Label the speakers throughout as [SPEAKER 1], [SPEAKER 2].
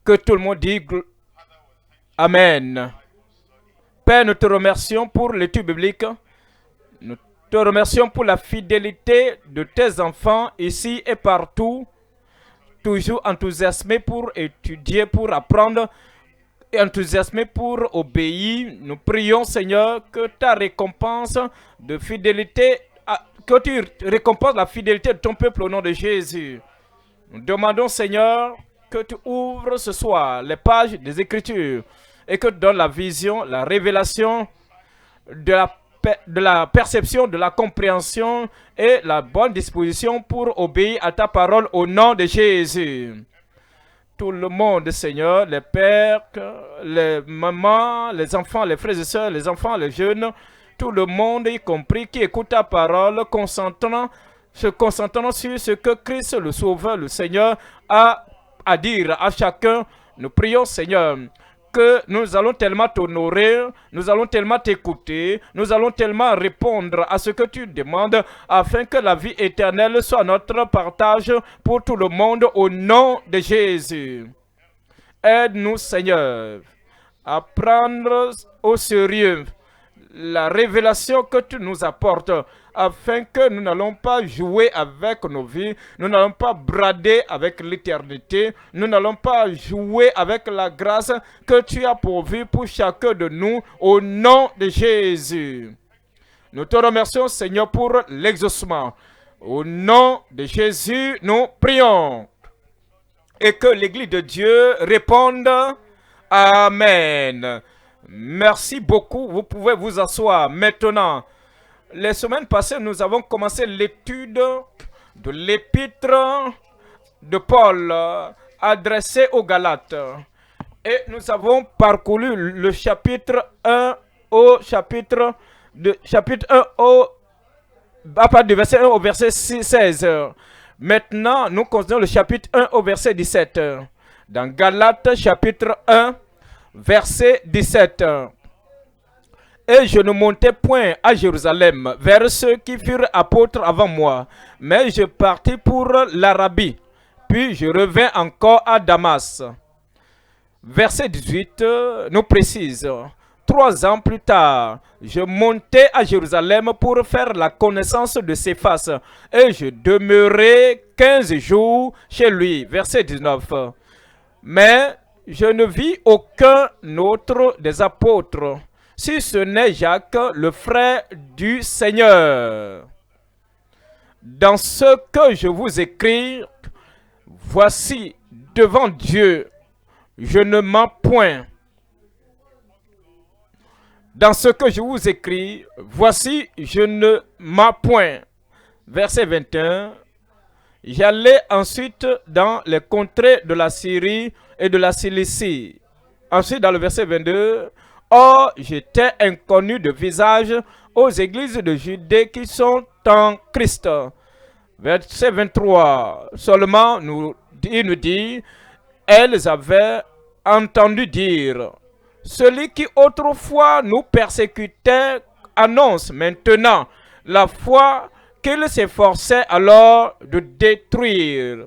[SPEAKER 1] Que tout le monde dit Amen. Père, nous te remercions pour l'étude biblique. Nous te remercions pour la fidélité de tes enfants ici et partout, toujours enthousiasmés pour étudier, pour apprendre, et enthousiasmés pour obéir. Nous prions, Seigneur, que ta récompense de fidélité, que tu récompenses la fidélité de ton peuple au nom de Jésus. Nous demandons, Seigneur, que tu ouvres ce soir les pages des Écritures et que tu donnes la vision, la révélation de la perception, de la compréhension et la bonne disposition pour obéir à ta parole au nom de Jésus. Tout le monde, Seigneur, les pères, les mamans, les enfants, les frères et sœurs, les enfants, les jeunes, tout le monde, y compris qui écoute ta parole, se concentrant sur ce que Christ, le Sauveur, le Seigneur, a à dire à chacun. Nous prions, Seigneur, que nous allons tellement t'honorer, nous allons tellement t'écouter, nous allons tellement répondre à ce que tu demandes afin que la vie éternelle soit notre partage pour tout le monde au nom de Jésus. Aide-nous, Seigneur, à prendre au sérieux la révélation que tu nous apportes, afin que nous n'allons pas jouer avec nos vies, nous n'allons pas brader avec l'éternité, nous n'allons pas jouer avec la grâce que tu as pourvue pour chacun de nous, au nom de Jésus. Nous te remercions, Seigneur, pour l'exaucement. Au nom de Jésus, nous prions. Et que l'Église de Dieu réponde Amen. Merci beaucoup. Vous pouvez vous asseoir maintenant. Les semaines passées, nous avons commencé l'étude de l'épître de Paul adressée aux Galates. Et nous avons parcouru le chapitre 1 au chapitre 1 à partir du verset 1 au verset 16. Maintenant, nous considérons le chapitre 1 au verset 17. Dans Galates chapitre 1, verset 17. Et je ne montai point à Jérusalem vers ceux qui furent apôtres avant moi, mais je partis pour l'Arabie, puis je revins encore à Damas. Verset 18 nous précise, 3 ans plus tard, je montai à Jérusalem pour faire la connaissance de Céphas, et je demeurai 15 jours chez lui. Verset 19. Mais je ne vis aucun autre des apôtres, si ce n'est Jacques, le frère du Seigneur. Dans ce que je vous écris, voici devant Dieu, je ne mens point. Dans ce que je vous écris, voici, je ne mens point. Verset 21. J'allai ensuite dans les contrées de la Syrie et de la Cilicie. Ensuite, dans le verset 22, or, j'étais inconnu de visage aux églises de Judée qui sont en Christ. Verset 23, seulement, il nous dit, elles avaient entendu dire, celui qui autrefois nous persécutait annonce maintenant la foi qu'il s'efforçait alors de détruire.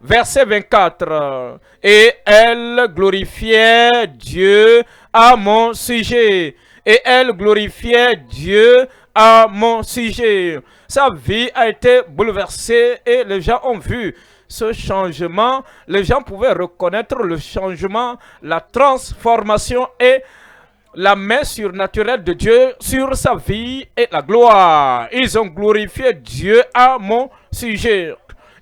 [SPEAKER 1] Verset 24. Et elle glorifiait Dieu à mon sujet. Et elle glorifiait Dieu à mon sujet. Sa vie a été bouleversée et les gens ont vu ce changement. Les gens pouvaient reconnaître le changement, la transformation et la main surnaturelle de Dieu sur sa vie et la gloire. Ils ont glorifié Dieu à mon sujet.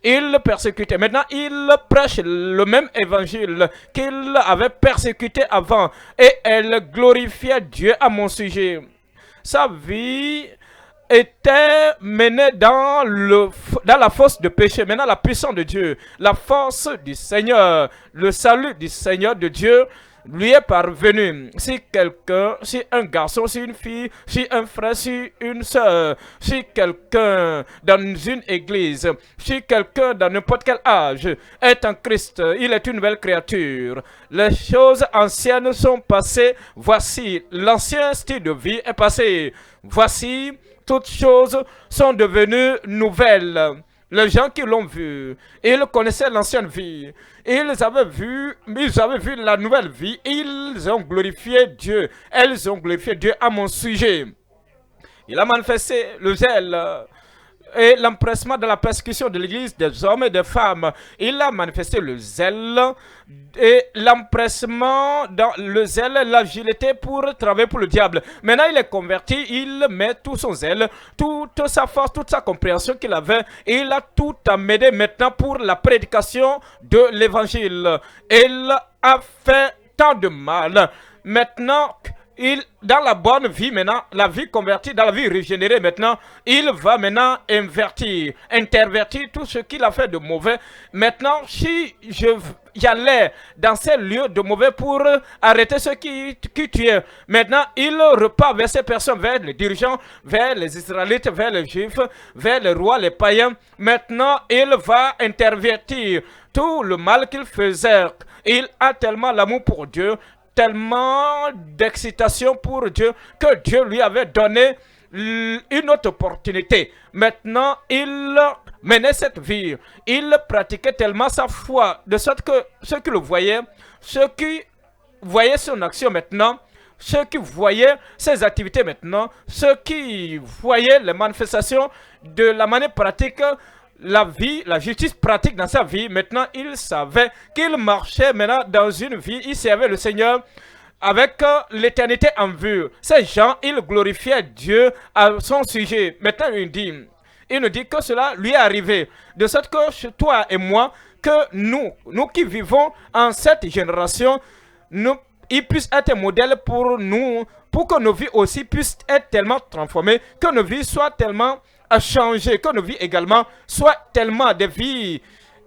[SPEAKER 1] Il persécutait. Maintenant, il prêche le même évangile qu'il avait persécuté avant. Et elle glorifiait Dieu à mon sujet. Sa vie était menée dans la force de péché. Maintenant, la puissance de Dieu, la force du Seigneur, le salut du Seigneur de Dieu lui est parvenu. Si quelqu'un, si un garçon, si une fille, si un frère, si une soeur, si quelqu'un dans une église, si quelqu'un dans n'importe quel âge est en Christ, il est une nouvelle créature. Les choses anciennes sont passées. Voici, l'ancien style de vie est passé. Voici, toutes choses sont devenues nouvelles. Les gens qui l'ont vu, ils connaissaient l'ancienne vie. Ils avaient vu la nouvelle vie. Ils ont glorifié Dieu. Elles ont glorifié Dieu à mon sujet. Il a manifesté le zèle et l'empressement de la persécution de l'Église, des hommes et des femmes. Il a manifesté le zèle et l'empressement, dans le zèle et l'agilité pour travailler pour le diable. Maintenant, il est converti, il met tout son zèle, toute sa force, toute sa compréhension qu'il avait, et il a tout amené maintenant pour la prédication de l'Évangile. Il a fait tant de mal. Maintenant, dans la bonne vie maintenant, la vie convertie, dans la vie régénérée maintenant, il va maintenant intervertir tout ce qu'il a fait de mauvais. Maintenant, si j'allais dans ces lieux de mauvais pour arrêter ceux qui tuaient, maintenant, il repart vers ces personnes, vers les dirigeants, vers les Israélites, vers les Juifs, vers les rois, les païens. Maintenant, il va intervertir tout le mal qu'il faisait. Il a tellement l'amour pour Dieu, tellement d'excitation pour Dieu, que Dieu lui avait donné une autre opportunité. Maintenant, il menait cette vie. Il pratiquait tellement sa foi, de sorte que ceux qui le voyaient, ceux qui voyaient son action maintenant, ceux qui voyaient ses activités maintenant, ceux qui voyaient les manifestations de la manière pratique, la vie, la justice pratique dans sa vie, maintenant il savait qu'il marchait maintenant dans une vie, il servait le Seigneur avec l'éternité en vue. Ces gens, ils glorifiaient Dieu à son sujet. Maintenant il nous dit que cela lui est arrivé, de sorte que chez toi et moi, que nous qui vivons en cette génération, il puisse être un modèle pour nous, pour que nos vies aussi puissent être tellement transformées, que nos vies soient tellement à changer, que nos vies également soient tellement des vies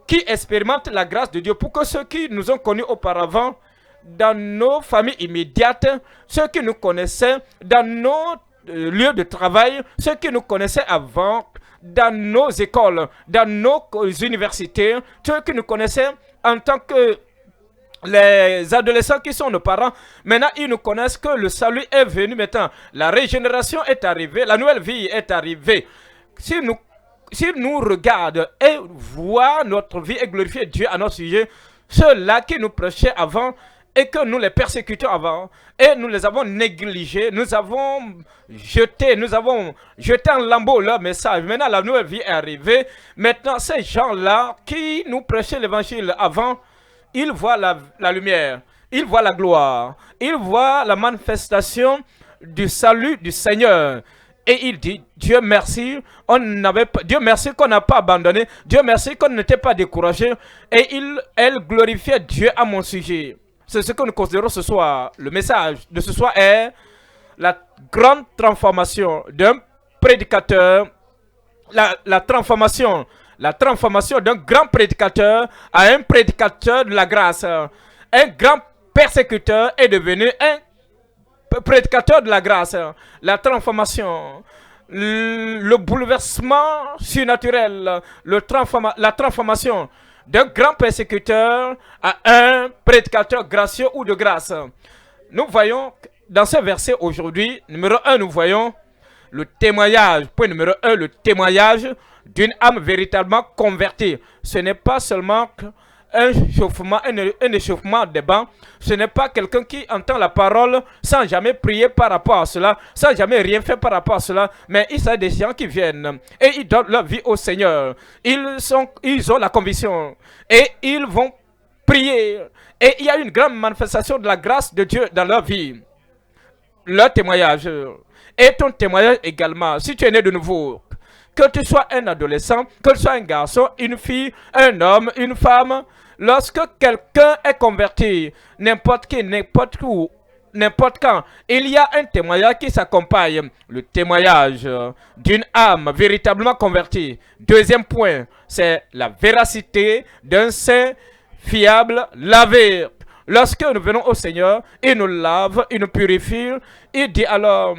[SPEAKER 1] qui expérimentent la grâce de Dieu, pour que ceux qui nous ont connus auparavant dans nos familles immédiates, ceux qui nous connaissaient dans nos lieux de travail, ceux qui nous connaissaient avant dans nos écoles, dans nos universités, ceux qui nous connaissaient en tant que les adolescents qui sont nos parents, maintenant ils nous connaissent que le salut est venu maintenant. La régénération est arrivée, la nouvelle vie est arrivée. S'ils nous regardent et voient notre vie et glorifier Dieu à notre sujet, ceux-là qui nous prêchaient avant et que nous les persécutons avant, et nous les avons négligés, nous avons jeté en lambeaux leur message. Maintenant la nouvelle vie est arrivée. Maintenant ces gens-là qui nous prêchaient l'évangile avant, ils voient la lumière, ils voient la gloire, ils voient la manifestation du salut du Seigneur. Et il dit, Dieu merci, Dieu merci qu'on n'a pas abandonné, Dieu merci qu'on n'était pas découragé. Et elle glorifiait Dieu à mon sujet. C'est ce que nous considérons ce soir. Le message de ce soir est la grande transformation d'un prédicateur, la transformation d'un grand prédicateur à un prédicateur de la grâce. Un grand persécuteur est devenu un prédicateur de la grâce. La transformation, le bouleversement surnaturel, la transformation d'un grand persécuteur à un prédicateur gracieux ou de grâce. Nous voyons dans ce verset aujourd'hui, numéro 1, nous voyons le témoignage. Point numéro 1, le témoignage d'une âme véritablement convertie. Ce n'est pas seulement un échauffement des bancs. Ce n'est pas quelqu'un qui entend la parole sans jamais prier par rapport à cela, sans jamais rien faire par rapport à cela, mais il s'agit des gens qui viennent et ils donnent leur vie au Seigneur. Ils ont la conviction et ils vont prier. Et il y a une grande manifestation de la grâce de Dieu dans leur vie. Leur témoignage et ton témoignage également, si tu es né de nouveau, que tu sois un adolescent, que tu sois un garçon, une fille, un homme, une femme, lorsque quelqu'un est converti, n'importe qui, n'importe où, n'importe quand, il y a un témoignage qui s'accompagne. Le témoignage d'une âme véritablement convertie. Deuxième point, c'est la véracité d'un saint fiable lavé. Lorsque nous venons au Seigneur, il nous lave, il nous purifie. Il dit alors,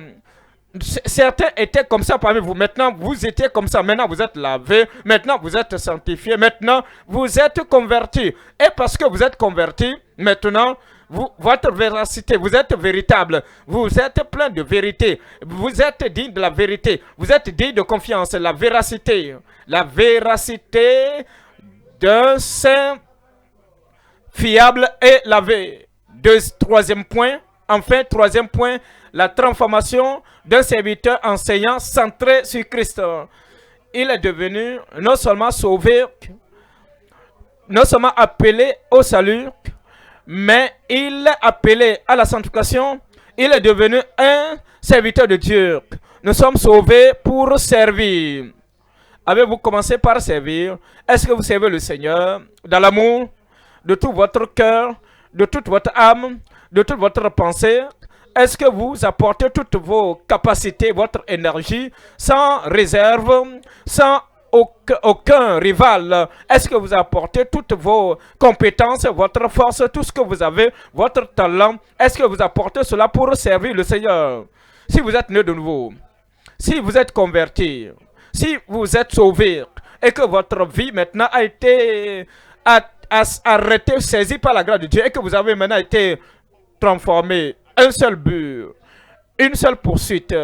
[SPEAKER 1] certains étaient comme ça parmi vous. Maintenant, vous étiez comme ça. Maintenant, vous êtes lavés. Maintenant, vous êtes sanctifiés. Maintenant, vous êtes convertis. Et parce que vous êtes convertis, maintenant, votre véracité, vous êtes véritable, vous êtes plein de vérité, vous êtes digne de la vérité, vous êtes digne de confiance, la véracité d'un saint fiable et lavé. Troisième point, la transformation d'un serviteur enseignant centré sur Christ. Il est devenu non seulement sauvé, non seulement appelé au salut, mais il est appelé à la sanctification. Il est devenu un serviteur de Dieu. Nous sommes sauvés pour servir. Avez-vous commencé par servir? Est-ce que vous servez le Seigneur dans l'amour, de tout votre cœur, de toute votre âme, de toute votre pensée? Est-ce que vous apportez toutes vos capacités, votre énergie, sans réserve, sans aucun rival? Est-ce que vous apportez toutes vos compétences, votre force, tout ce que vous avez, votre talent? Est-ce que vous apportez cela pour servir le Seigneur? Si vous êtes né de nouveau, si vous êtes converti, si vous êtes sauvé et que votre vie maintenant a été arrêtée, saisie par la grâce de Dieu et que vous avez maintenant été transformé, un seul but, une seule poursuite,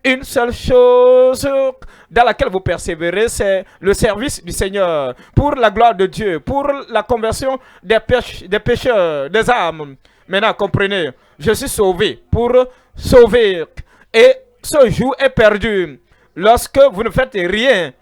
[SPEAKER 1] une seule chose dans laquelle vous persévérez, c'est le service du Seigneur pour la gloire de Dieu, pour la conversion des pécheurs, des âmes. Maintenant, comprenez, je suis sauvé pour sauver. Et ce jour est perdu lorsque vous ne faites rien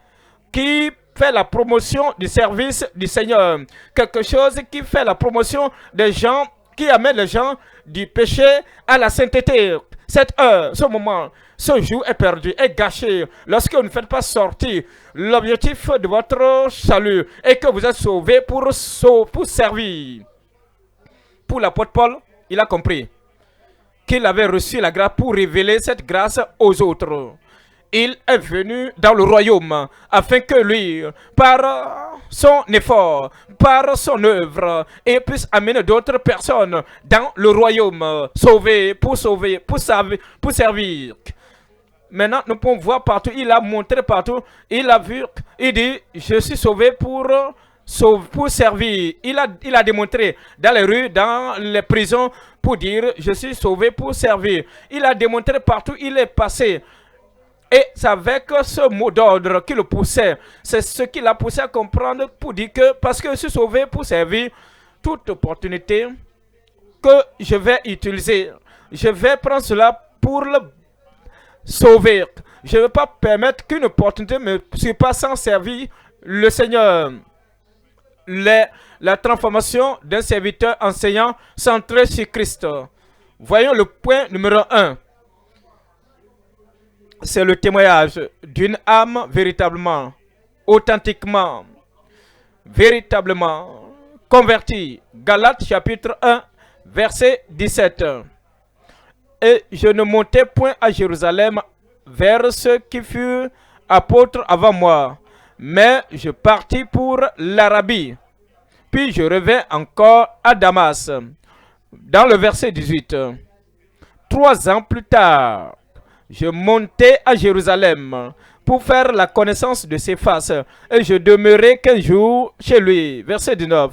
[SPEAKER 1] qui fait la promotion du service du Seigneur. Quelque chose qui fait la promotion des gens, qui amène les gens du péché à la sainteté. Cette heure, ce moment, ce jour est perdu, est gâché lorsque vous ne faites pas sortir l'objectif de votre salut et que vous êtes sauvé pour servir. Pour l'apôtre Paul, il a compris qu'il avait reçu la grâce pour révéler cette grâce aux autres. Il est venu dans le royaume afin que lui, par son effort, par son œuvre, et puisse amener d'autres personnes dans le royaume, pour servir. Maintenant, nous pouvons voir partout, il a montré partout, il a vu, il dit, je suis sauvé pour servir. Il a démontré dans les rues, dans les prisons, pour dire, je suis sauvé pour servir. Il a démontré partout, il est passé. Et c'est avec ce mot d'ordre qui le poussait. C'est ce qui l'a poussé à comprendre pour dire que, parce que je suis sauvé pour servir, toute opportunité que je vais utiliser, je vais prendre cela pour le sauver. Je ne vais pas permettre qu'une opportunité me surpasse sans servir le Seigneur. La transformation d'un serviteur enseignant centré sur Christ. Voyons le point numéro 1. C'est le témoignage d'une âme véritablement, authentiquement, véritablement convertie. Galates chapitre 1, verset 17. Et je ne montais point à Jérusalem vers ceux qui furent apôtres avant moi, mais je partis pour l'Arabie. Puis je revins encore à Damas. Dans le verset 18. 3 ans plus tard, je montai à Jérusalem pour faire la connaissance de ses faces, et je demeurai 15 jours chez lui. Verset 19.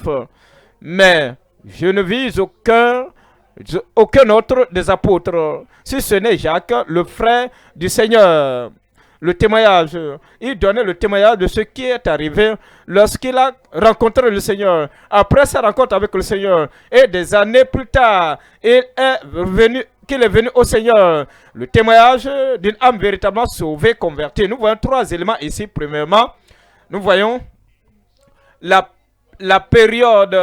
[SPEAKER 1] Mais je ne vis aucun autre des apôtres, si ce n'est Jacques, le frère du Seigneur. Le témoignage, il donnait le témoignage de ce qui est arrivé lorsqu'il a rencontré le Seigneur. Après sa rencontre avec le Seigneur, et des années plus tard, qu'il est venu au Seigneur. Le témoignage d'une âme véritablement sauvée, convertie. Nous voyons 3 éléments ici. Premièrement, nous voyons la période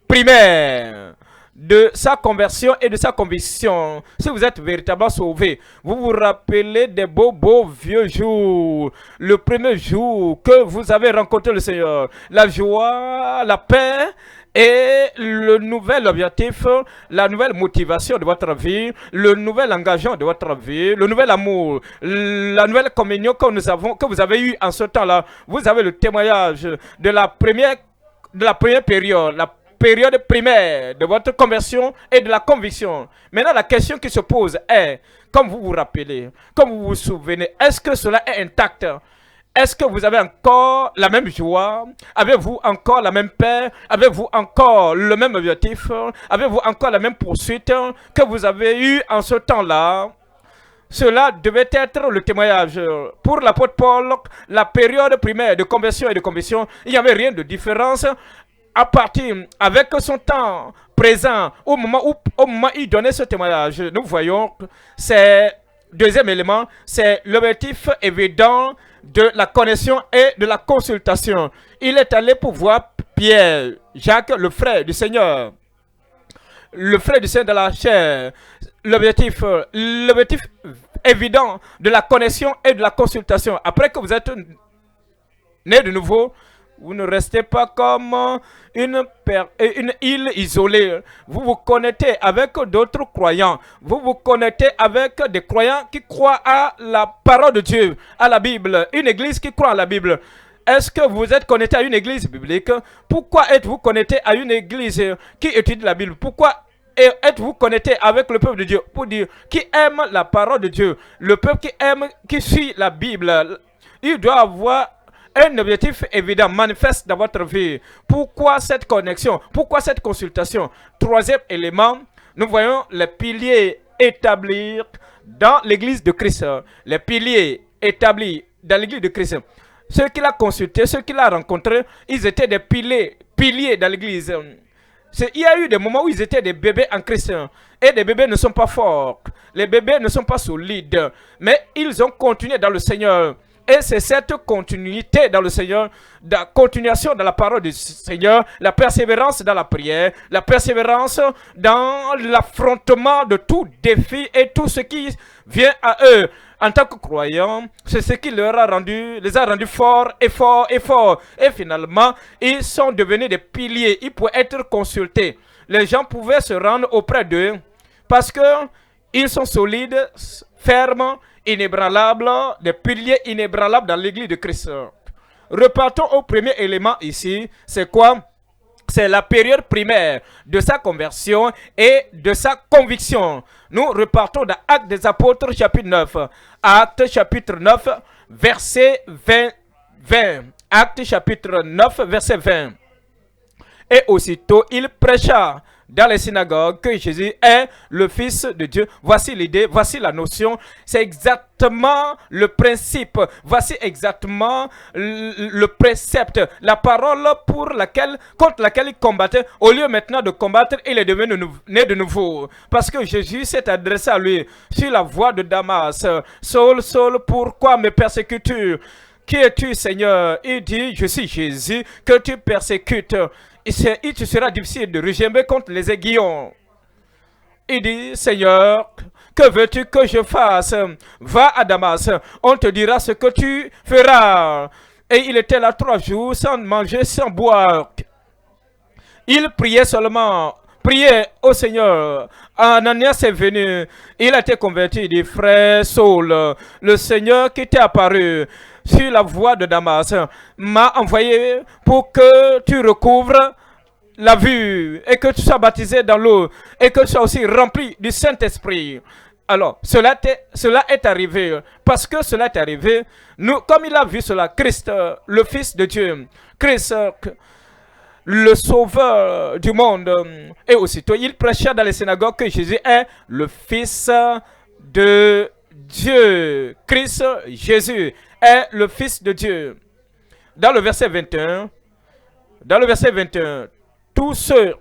[SPEAKER 1] primaire de sa conversion et de sa conviction. Si vous êtes véritablement sauvé, vous vous rappelez des beaux vieux jours. Le premier jour que vous avez rencontré le Seigneur. La joie, la paix et le nouvel objectif, la nouvelle motivation de votre vie, le nouvel engagement de votre vie, le nouvel amour, la nouvelle communion que vous avez eue en ce temps-là. Vous avez le témoignage de la première période, la période primaire de votre conversion et de la conviction. Maintenant, la question qui se pose est, comme vous vous rappelez, comme vous vous souvenez, est-ce que cela est intact? Est-ce que vous avez encore la même joie? Avez-vous encore la même paix? Avez-vous encore le même objectif? Avez-vous encore la même poursuite que vous avez eue en ce temps-là? Cela devait être le témoignage. Pour l'apôtre Paul, la période primaire de conversion et de conversion, il n'y avait rien de différence à partir avec son temps présent, au moment où il donnait ce témoignage. Nous voyons que c'est deuxième élément, c'est l'objectif évident de la connexion et de la consultation. Il est allé pour voir Pierre, Jacques, le frère du Seigneur. Le frère du Seigneur de la chair. L'objectif évident de la connexion et de la consultation. Après que vous êtes né de nouveau, vous ne restez pas comme une île isolée. Vous vous connectez avec d'autres croyants. Vous vous connectez avec des croyants qui croient à la parole de Dieu, à la Bible. Une église qui croit à la Bible. Est-ce que vous êtes connecté à une église biblique? Pourquoi êtes-vous connecté à une église qui étudie la Bible? Pourquoi êtes-vous connecté avec le peuple de Dieu? Pour dire qui aime la parole de Dieu. Le peuple qui aime, qui suit la Bible. Il doit avoir un objectif évident, manifeste dans votre vie. Pourquoi cette connexion? Pourquoi cette consultation? Troisième élément, nous voyons les piliers établis dans l'église de Christ. Les piliers établis dans l'église de Christ. Ceux qu'il a consultés, ceux qu'il a rencontrés, ils étaient des piliers dans l'église. Il y a eu des moments où ils étaient des bébés en Christ. Et les bébés ne sont pas forts. Les bébés ne sont pas solides. Mais ils ont continué dans le Seigneur. Et c'est cette continuité dans le Seigneur, la continuation dans la parole du Seigneur, la persévérance dans la prière, la persévérance dans l'affrontement de tout défi et tout ce qui vient à eux. En tant que croyants, c'est ce qui les a rendus forts et forts et forts. Et finalement, ils sont devenus des piliers. Ils pouvaient être consultés. Les gens pouvaient se rendre auprès d'eux parce qu'ils sont solides, fermes, inébranlables, des piliers inébranlables dans l'église de Christ. Repartons au premier élément ici. C'est quoi? C'est la période primaire de sa conversion et de sa conviction. Nous repartons dans Actes des Apôtres chapitre 9. Actes chapitre 9, verset 20. Actes chapitre 9, verset 20. Et aussitôt, il prêcha dans les synagogues que Jésus est le Fils de Dieu. Voici l'idée, voici la notion. C'est exactement le principe. Voici exactement le précepte. La parole contre laquelle il combattait. Au lieu maintenant de combattre, il est devenu né de nouveau. Parce que Jésus s'est adressé à lui sur la voie de Damas. Saul, Saul, pourquoi me persécutes-tu? Qui es-tu, Seigneur? Il dit, je suis Jésus que tu persécutes. Il te sera difficile de regember contre les aiguillons. Il dit, Seigneur, que veux-tu que je fasse? Va à Damas, on te dira ce que tu feras. Et il était là 3 jours sans manger, sans boire. Il priait seulement. Priez au Seigneur. Ananias est venu. Il a été converti. Il dit, frère Saul, le Seigneur qui t'est apparu sur la voie de Damas m'a envoyé pour que tu recouvres la vue et que tu sois baptisé dans l'eau et que tu sois aussi rempli du Saint-Esprit. Alors, cela est arrivé. Parce que cela est arrivé, comme il a vu cela, Christ, le Fils de Dieu, Christ, le Sauveur du monde, et aussitôt il prêcha dans les synagogues que Jésus est le Fils de Dieu. Christ, Jésus, est le Fils de Dieu. Dans le verset 21, tous ceux,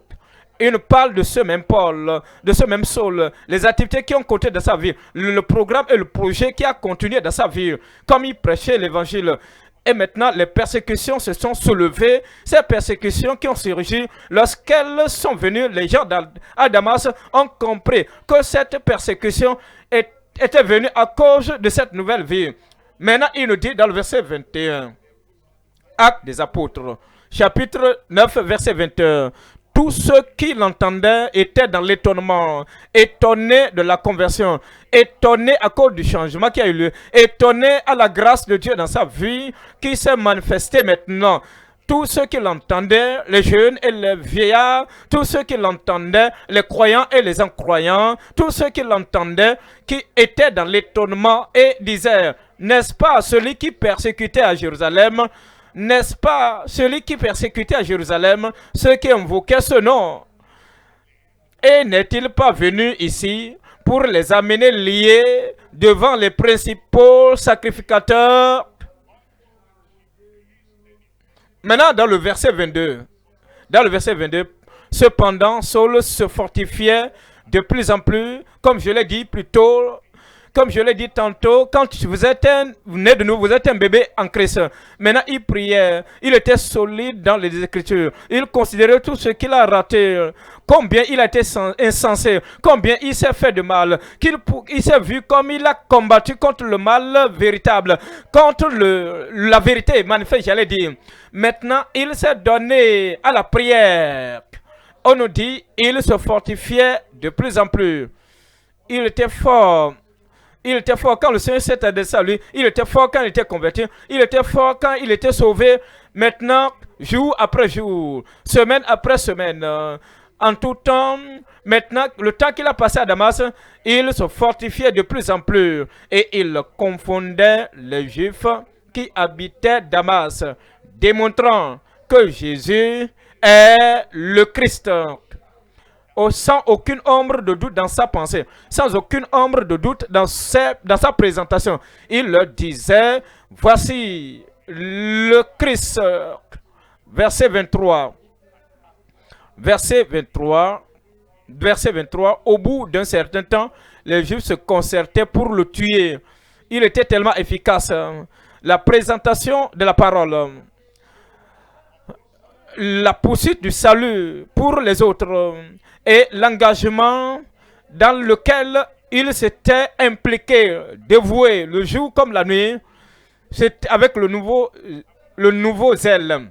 [SPEAKER 1] il nous parle de ce même Paul, de ce même Saul, les activités qui ont compté dans sa vie, le programme et le projet qui a continué dans sa vie, comme il prêchait l'évangile. Et maintenant, les persécutions se sont soulevées. Ces persécutions qui ont surgi lorsqu'elles sont venues, les gens à Damas ont compris que cette persécution était venue à cause de cette nouvelle vie. Maintenant, il nous dit dans le verset 21, Actes des Apôtres, chapitre 9, verset 21, tous ceux qui l'entendaient étaient dans l'étonnement, étonnés de la conversion, étonnés à cause du changement qui a eu lieu, étonnés à la grâce de Dieu dans sa vie qui s'est manifestée maintenant. Tous ceux qui l'entendaient, les jeunes et les vieillards, tous ceux qui l'entendaient, les croyants et les incroyants, tous ceux qui l'entendaient, qui étaient dans l'étonnement et disaient, N'est-ce pas celui qui persécutait à Jérusalem? N'est-ce pas celui qui persécutait à Jérusalem ceux qui invoquaient ce nom? Et n'est-il pas venu ici pour les amener liés devant les principaux sacrificateurs? Maintenant, dans le verset 22, cependant, Saul se fortifiait de plus en plus, comme je l'ai dit plus tôt, comme je l'ai dit tantôt, quand vous êtes né de nouveau, vous êtes un bébé en Christ. Maintenant, il priait, il était solide dans les Écritures. Il considérait tout ce qu'il a raté, combien il a été insensé, combien il s'est fait de mal, qu'il s'est vu comme il a combattu contre le mal véritable, contre la vérité manifeste, j'allais dire. Maintenant, il s'est donné à la prière. On nous dit, il se fortifiait de plus en plus. Il était fort. Il était fort quand le Seigneur s'est adressé à lui. Il était fort quand il était converti. Il était fort quand il était sauvé. Maintenant, jour après jour, semaine après semaine, en tout temps, maintenant, le temps qu'il a passé à Damas, il se fortifiait de plus en plus. Et il confondait les Juifs qui habitaient Damas, démontrant que Jésus est le Christ. Sans aucune ombre de doute dans sa pensée, sans aucune ombre de doute dans sa présentation. Il leur disait, voici le Christ. Verset 23. Verset 23, au bout d'un certain temps, les Juifs se concertaient pour le tuer. Il était tellement efficace. La présentation de la parole, la poursuite du salut pour les autres et l'engagement dans lequel il s'était impliqué, dévoué le jour comme la nuit, c'est avec le nouveau zèle,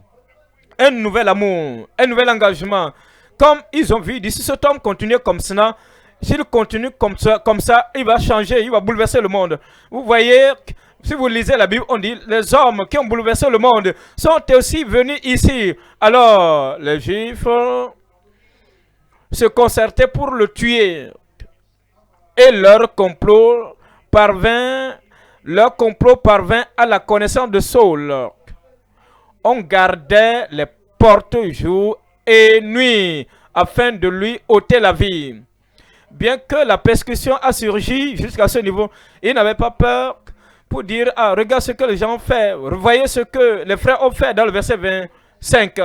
[SPEAKER 1] un nouvel amour, un nouvel engagement. Comme ils ont vu, si cet homme continue comme ça, s'il continue comme ça, il va changer, il va bouleverser le monde. Vous voyez, si vous lisez la Bible, on dit les hommes qui ont bouleversé le monde sont aussi venus ici. Alors, les Juifs se concertaient pour le tuer. Et leur complot parvint à la connaissance de Saul. On gardait les portes jour et nuit afin de lui ôter la vie. Bien que la persécution a surgi jusqu'à ce niveau, il n'avait pas peur pour dire, ah, regarde ce que les gens ont fait, voyez ce que les frères ont fait dans le verset 25.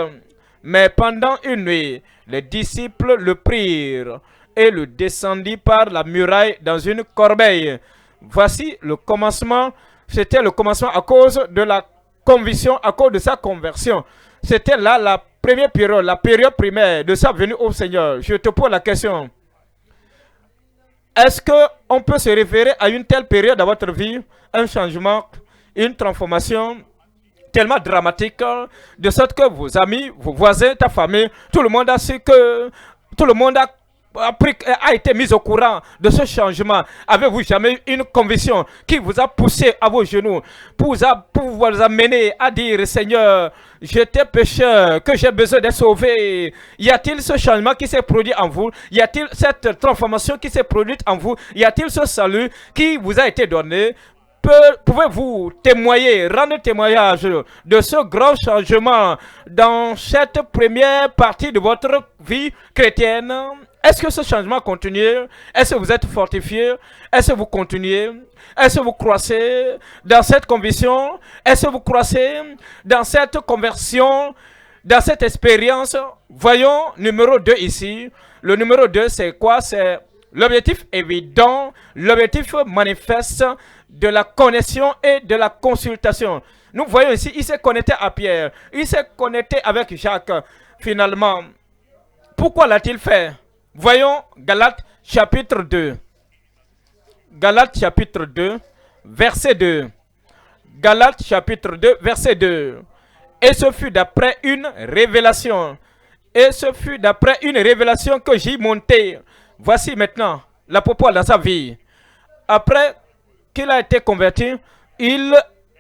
[SPEAKER 1] Mais pendant une nuit, les disciples le prirent et le descendit par la muraille dans une corbeille. Voici le commencement. C'était le commencement à cause de la conviction, à cause de sa conversion. C'était là la première période, la période primaire de sa venue au Seigneur. Je te pose la question. Est-ce qu'on peut se référer à une telle période dans votre vie, un changement, une transformation tellement dramatique, de sorte que vos amis, vos voisins, ta famille, tout le monde a su que, tout le monde a été mis au courant de ce changement. Avez-vous jamais eu une conviction qui vous a poussé à vos genoux pour vous amener à dire, Seigneur, j'étais pécheur, que j'ai besoin d'être sauvé? Y a-t-il ce changement qui s'est produit en vous? Y a-t-il cette transformation qui s'est produite en vous? Y a-t-il ce salut qui vous a été donné? Pouvez-vous témoigner, rendre témoignage de ce grand changement dans cette première partie de votre vie chrétienne? Est-ce que ce changement continue? Est-ce que vous êtes fortifié? Est-ce que vous continuez? Est-ce que vous croissez dans cette conviction? Est-ce que vous croissez dans cette conversion, dans cette expérience? Voyons numéro 2 ici. Le numéro 2, c'est quoi? C'est l'objectif évident, l'objectif manifeste de la connexion et de la consultation. Nous voyons ici, il s'est connecté à Pierre, il s'est connecté avec Jacques. Finalement, pourquoi l'a-t-il fait? Voyons Galates chapitre 2. Galates chapitre 2, verset 2. Galates chapitre 2, verset 2. Et ce fut d'après une révélation. Et ce fut d'après une révélation que j'y montais. Voici maintenant l'apôtre Paul dans sa vie. Après qu'il a été converti, il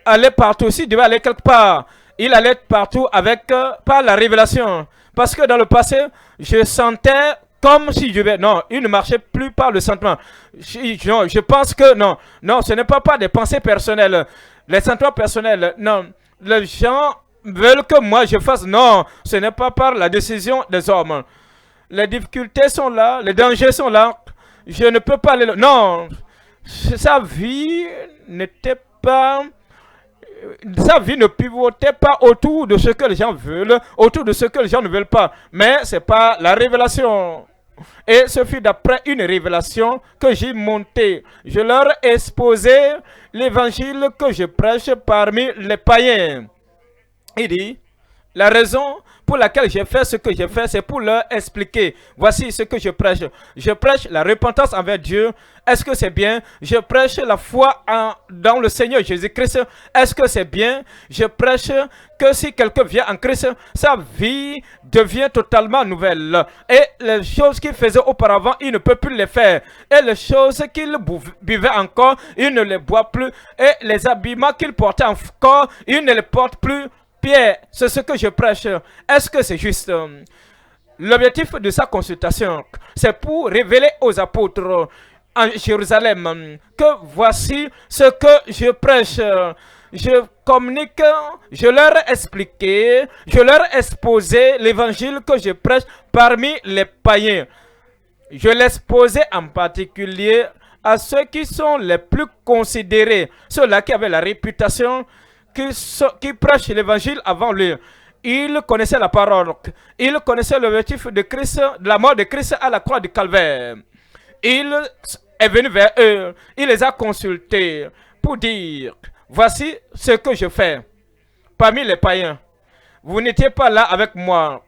[SPEAKER 1] allait partout. S'il devait aller quelque part, il allait partout avec par la révélation. Parce que dans le passé, je sentais comme si je vais... Non, il ne marchait plus par le sentiment. Non, je pense que non. Non, ce n'est pas des pensées personnelles. Les sentiments personnels, non. Les gens veulent que moi je fasse. Non, ce n'est pas par la décision des hommes. Les difficultés sont là, les dangers sont là. Je ne peux pas les... Non, sa vie n'était pas... Sa vie ne pivotait pas autour de ce que les gens veulent, autour de ce que les gens ne veulent pas. Mais c'est pas la révélation. Et ce fut d'après une révélation que j'ai monté. Je leur ai exposé l'évangile que je prêche parmi les païens. Il dit, la raison pour laquelle j'ai fait ce que j'ai fait, c'est pour leur expliquer. Voici ce que je prêche. Je prêche la repentance envers Dieu. Est-ce que c'est bien? Je prêche la foi dans le Seigneur Jésus-Christ. Est-ce que c'est bien? Je prêche que si quelqu'un vient en Christ, sa vie devient totalement nouvelle. Et les choses qu'il faisait auparavant, il ne peut plus les faire. Et les choses qu'il buvait encore, il ne les boit plus. Et les habillements qu'il portait encore, il ne les porte plus. Pierre, c'est ce que je prêche. Est-ce que c'est juste? L'objectif de sa consultation, c'est pour révéler aux apôtres en Jérusalem que voici ce que je prêche. Je communique, je leur ai expliqué, je leur ai exposé l'évangile que je prêche parmi les païens. Je l'exposais en particulier à ceux qui sont les plus considérés, ceux-là qui avaient la réputation, qui prêchent l'évangile avant lui. Il connaissait la parole. Il connaissait l'objectif de Christ, de la mort de Christ à la croix du Calvaire. Il est venu vers eux. Il les a consultés pour dire, voici ce que je fais. Parmi les païens, vous n'étiez pas là avec moi.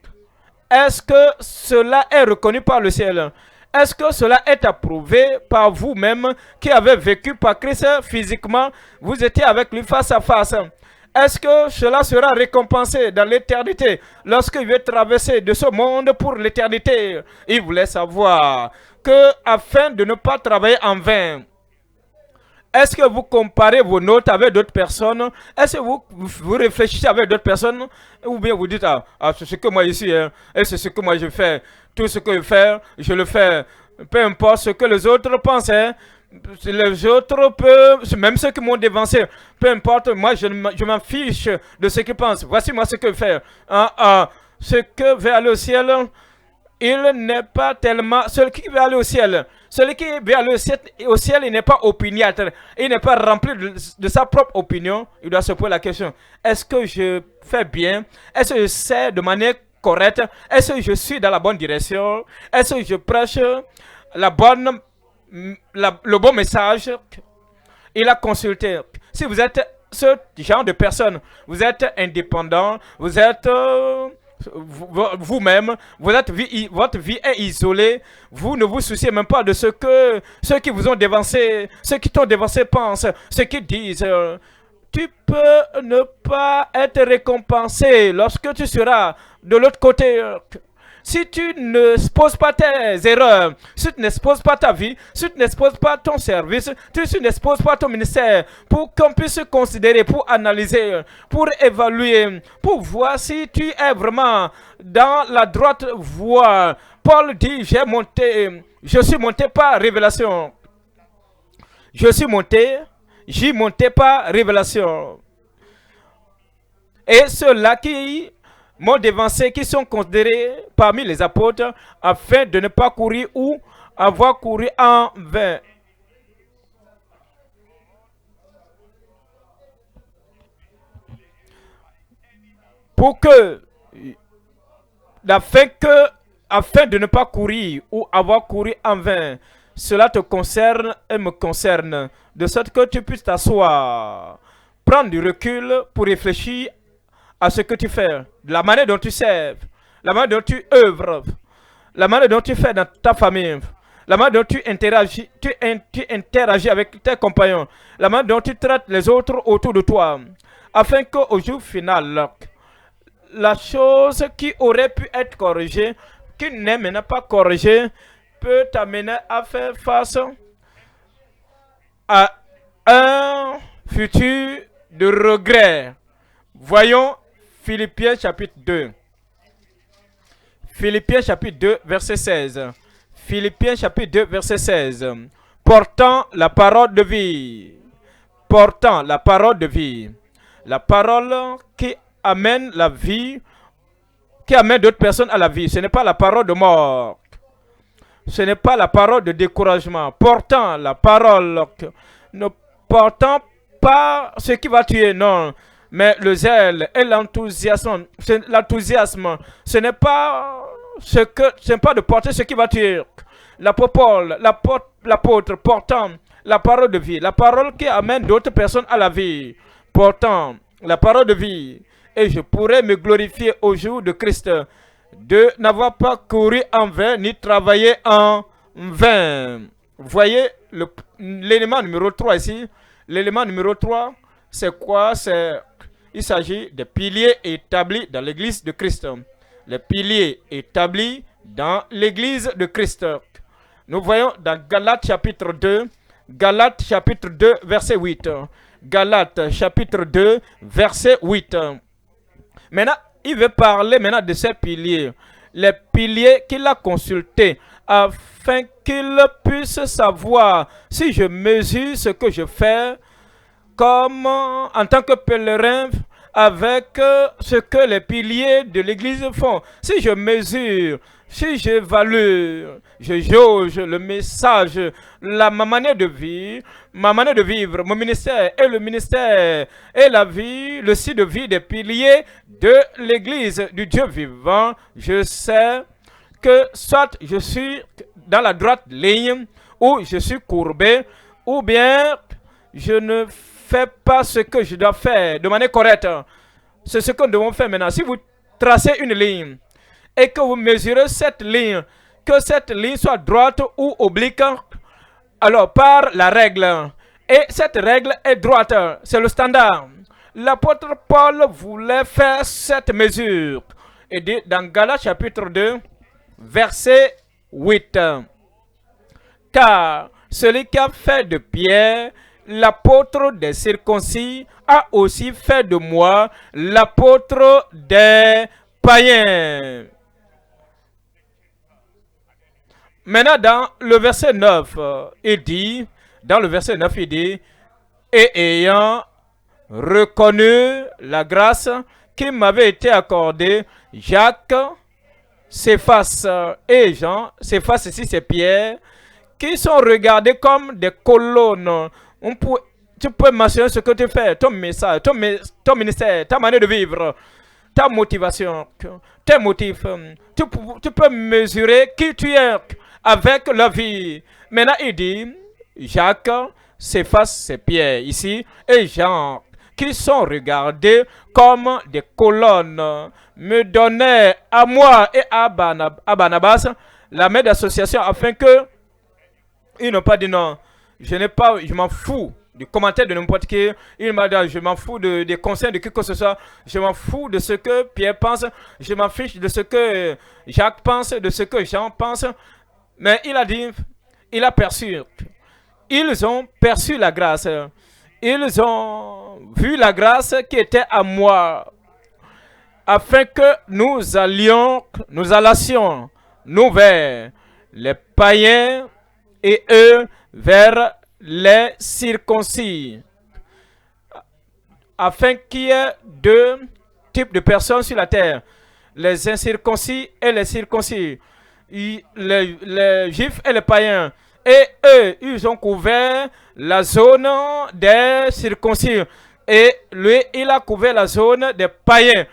[SPEAKER 1] Est-ce que cela est reconnu par le ciel? Est-ce que cela est approuvé par vous-même qui avez vécu par Christ physiquement? Vous étiez avec lui face à face. Est-ce que cela sera récompensé dans l'éternité lorsqu'il veut traverser de ce monde pour l'éternité? Il voulait savoir que afin de ne pas travailler en vain, est-ce que vous comparez vos notes avec d'autres personnes? Est-ce que vous réfléchissez avec d'autres personnes? Ou bien vous dites, c'est ce que moi ici, et c'est ce que moi je fais. Tout ce que je fais, je le fais. Peu importe ce que les autres pensent. Les autres peuvent, même ceux qui m'ont dévancé, peu importe, moi je m'en fiche de ce qu'ils pensent. Voici moi ce que je fais. Ce que veut aller au ciel, il n'est pas tellement... Celui qui veut aller au ciel, au ciel, il n'est pas opiniâtre. Il n'est pas rempli de sa propre opinion. Il doit se poser la question. Est-ce que je fais bien? Est-ce que je sais de manière correcte? Est-ce que je suis dans la bonne direction? Est-ce que je prêche le bon message? Il a consulté. Si vous êtes ce genre de personne, vous êtes indépendant, vous êtes... vous-même, votre vie est isolée, vous ne vous souciez même pas de ce que ceux qui vous ont dévancé, ceux qui t'ont dévancé pensent, ce qu'ils disent. Tu peux ne pas être récompensé lorsque tu seras de l'autre côté. Si tu ne exposes pas tes erreurs, si tu n'exposes pas ta vie, si tu n'exposes pas ton service, si tu n'exposes pas ton ministère, pour qu'on puisse considérer, pour analyser, pour évaluer, pour voir si tu es vraiment dans la droite voie. Paul dit, je suis monté par révélation. J'y monté par révélation. Et ceux-là qui m'ont dévancé, qui sont considérés parmi les apôtres, afin de ne pas courir ou avoir couru en vain. Afin de ne pas courir ou avoir couru en vain, cela te concerne et me concerne, de sorte que tu puisses t'asseoir, prendre du recul pour réfléchir à ce que tu fais, de la manière dont tu sers, la manière dont tu œuvres, la manière dont tu fais dans ta famille, la manière dont tu interagis avec tes compagnons, la manière dont tu traites les autres autour de toi, afin qu'au jour final, la chose qui aurait pu être corrigée, qui n'est maintenant pas corrigée, peut t'amener à faire face à un futur de regret. Voyons Philippiens chapitre 2. Philippiens chapitre 2, verset 16. Philippiens chapitre 2, verset 16. Portant la parole de vie. Portant la parole de vie. La parole qui amène la vie, qui amène d'autres personnes à la vie. Ce n'est pas la parole de mort. Ce n'est pas la parole de découragement. Portant la parole, ne portant pas ce qui va tuer, non. Mais le zèle et l'enthousiasme, ce n'est pas de porter ce qui va tuer. L'apôtre Paul, l'apôtre portant la parole de vie, la parole qui amène d'autres personnes à la vie, portant la parole de vie. Et je pourrais me glorifier au jour de Christ de n'avoir pas couru en vain ni travaillé en vain. Vous voyez l'élément numéro 3 ici. L'élément numéro 3, c'est quoi? Il s'agit des piliers établis dans l'église de Christ. Les piliers établis dans l'église de Christ. Nous voyons dans Galates chapitre 2, verset 8. Galates chapitre 2, verset 8. Maintenant, il veut parler maintenant de ces piliers. Les piliers qu'il a consultés afin qu'il puisse savoir si je mesure ce que je fais comme en tant que pèlerin avec ce que les piliers de l'église font. Si je mesure, si j'évalue, je jauge le message, ma manière de vivre, mon ministère et le ministère et la vie, le style de vie des piliers de l'église du Dieu vivant, je sais que soit je suis dans la droite ligne, ou je suis courbé, ou bien je ne fais pas ce que je dois faire de manière correcte. C'est ce que nous devons faire maintenant. Si vous tracez une ligne et que vous mesurez cette ligne, que cette ligne soit droite ou oblique, alors par la règle, et cette règle est droite, c'est le standard. L'apôtre Paul voulait faire cette mesure. Et dit dans Galates chapitre 2, verset 8. Car celui qui a fait de Pierre l'apôtre des circoncis a aussi fait de moi l'apôtre des païens. Maintenant, dans le verset 9, il dit, et ayant reconnu la grâce qui m'avait été accordée, Jacques, Céphas et Jean, Céphas ici c'est Pierre, qui sont regardés comme des colonnes. Tu peux mentionner ce que tu fais, ton message, ton ministère, ta manière de vivre, ta motivation, tes motifs. Tu peux mesurer qui tu es avec la vie. Maintenant, il dit, Jacques, Céphas, c'est Pierre ici, et Jean, qui sont regardés comme des colonnes, me donnaient à moi et à Barnabas la main d'association afin que ils n'ont pas dit non. Je m'en fous du commentaire de n'importe qui. Il m'a dit, je m'en fous des conseils de qui que ce soit. Je m'en fous de ce que Pierre pense. Je m'en fiche de ce que Jacques pense, de ce que Jean pense. Mais il a dit, il a perçu. Ils ont perçu la grâce. Ils ont vu la grâce qui était à moi. Afin que nous allassions, nous vers les païens et eux vers les circoncis. Afin qu'il y ait deux types de personnes sur la terre. Les incirconcis et les circoncis. Les juifs et les païens. Et eux, ils ont couvert la zone des circoncis. Et lui, il a couvert la zone des païens.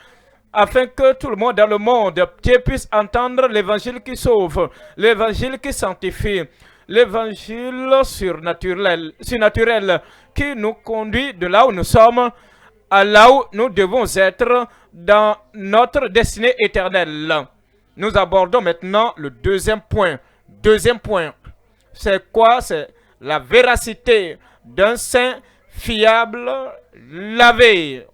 [SPEAKER 1] Afin que tout le monde dans le monde puisse entendre l'évangile qui sauve, l'évangile qui sanctifie, l'évangile surnaturel qui nous conduit de là où nous sommes à là où nous devons être dans notre destinée éternelle. Nous abordons maintenant le deuxième point. Deuxième point, c'est quoi? C'est la véracité d'un saint fiable lavé.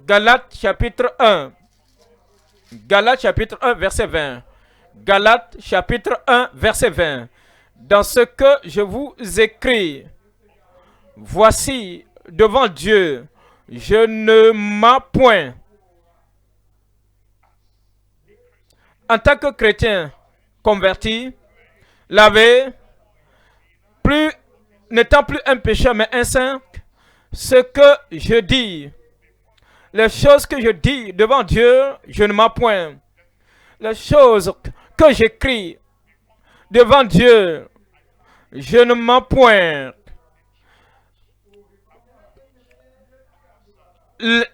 [SPEAKER 1] Galates chapitre 1. Galates chapitre 1, verset 20. Galates chapitre 1, verset 20. Dans ce que je vous écris, voici devant Dieu, je ne mens point. En tant que chrétien, converti, lavé, plus n'étant plus un pécheur mais un saint, ce que je dis, les choses que je dis devant Dieu, je ne mens point. Les choses que j'écris devant Dieu, je ne mens point.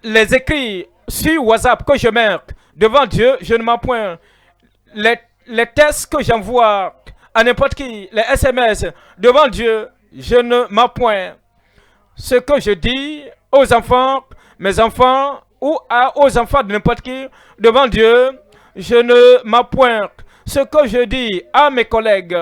[SPEAKER 1] Les écrits sur WhatsApp que je mets devant Dieu, je ne mens point. Les textes que j'envoie à n'importe qui, les SMS devant Dieu, je ne mens point. Ce que je dis aux enfants, mes enfants, ou aux enfants de n'importe qui, devant Dieu, je ne mens point. Ce que je dis à mes collègues,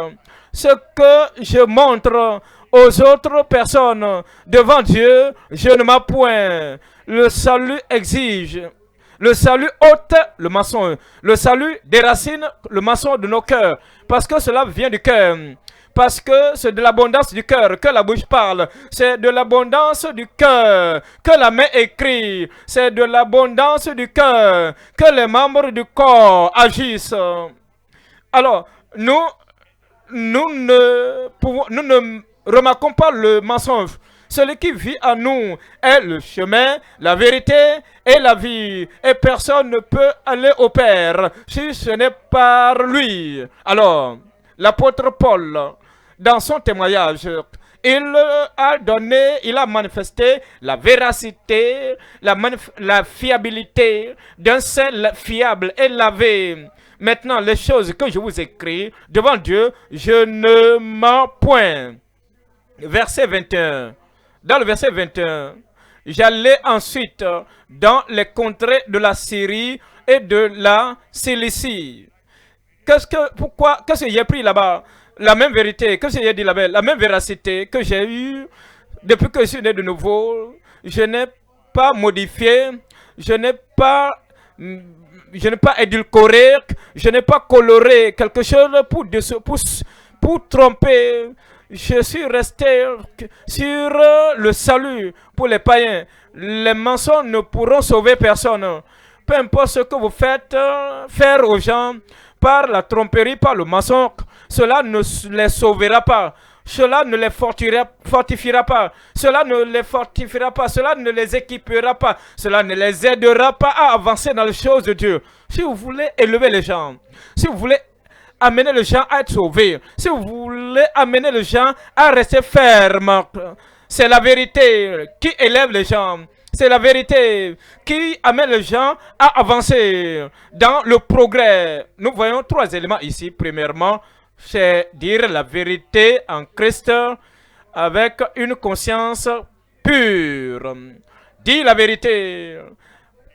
[SPEAKER 1] ce que je montre aux autres personnes, devant Dieu, je ne mens point. Le salut exige. Le salut ôte le mensonge. Le salut déracine le mensonge de nos cœurs. Parce que cela vient du cœur. Parce que c'est de l'abondance du cœur que la bouche parle. C'est de l'abondance du cœur que la main écrit. C'est de l'abondance du cœur que les membres du corps agissent. Alors, nous ne remarquons pas le mensonge. Celui qui vit en nous est le chemin, la vérité et la vie. Et personne ne peut aller au Père si ce n'est par lui. Alors, l'apôtre Paul, dans son témoignage, il a manifesté la véracité, la fiabilité d'un saint fiable et lavé. Maintenant, les choses que je vous écris devant Dieu, je ne mens point. Verset 21. Dans le verset 21, j'allais ensuite dans les contrées de la Syrie et de la Cilicie. Qu'est-ce que j'ai pris là-bas? La même vérité, qu'est-ce que j'ai dit là-bas? La même véracité que j'ai eue depuis que je suis né de nouveau. Je n'ai pas modifié, je n'ai pas édulcoré, je n'ai pas coloré quelque chose pour tromper. Je suis resté sur le salut pour les païens. Les mensonges ne pourront sauver personne. Peu importe ce que vous faites faire aux gens par la tromperie, par le mensonge, cela ne les sauvera pas. Cela ne les fortifiera pas. Cela ne les fortifiera pas. Cela ne les équipera pas. Cela ne les aidera pas à avancer dans les choses de Dieu. Si vous voulez élever les gens, si vous voulez amener les gens à être sauvés, si vous voulez amener les gens à rester fermes, c'est la vérité qui élève les gens. C'est la vérité qui amène les gens à avancer dans le progrès. Nous voyons trois éléments ici. Premièrement, c'est dire la vérité en Christ avec une conscience pure. Dire la vérité,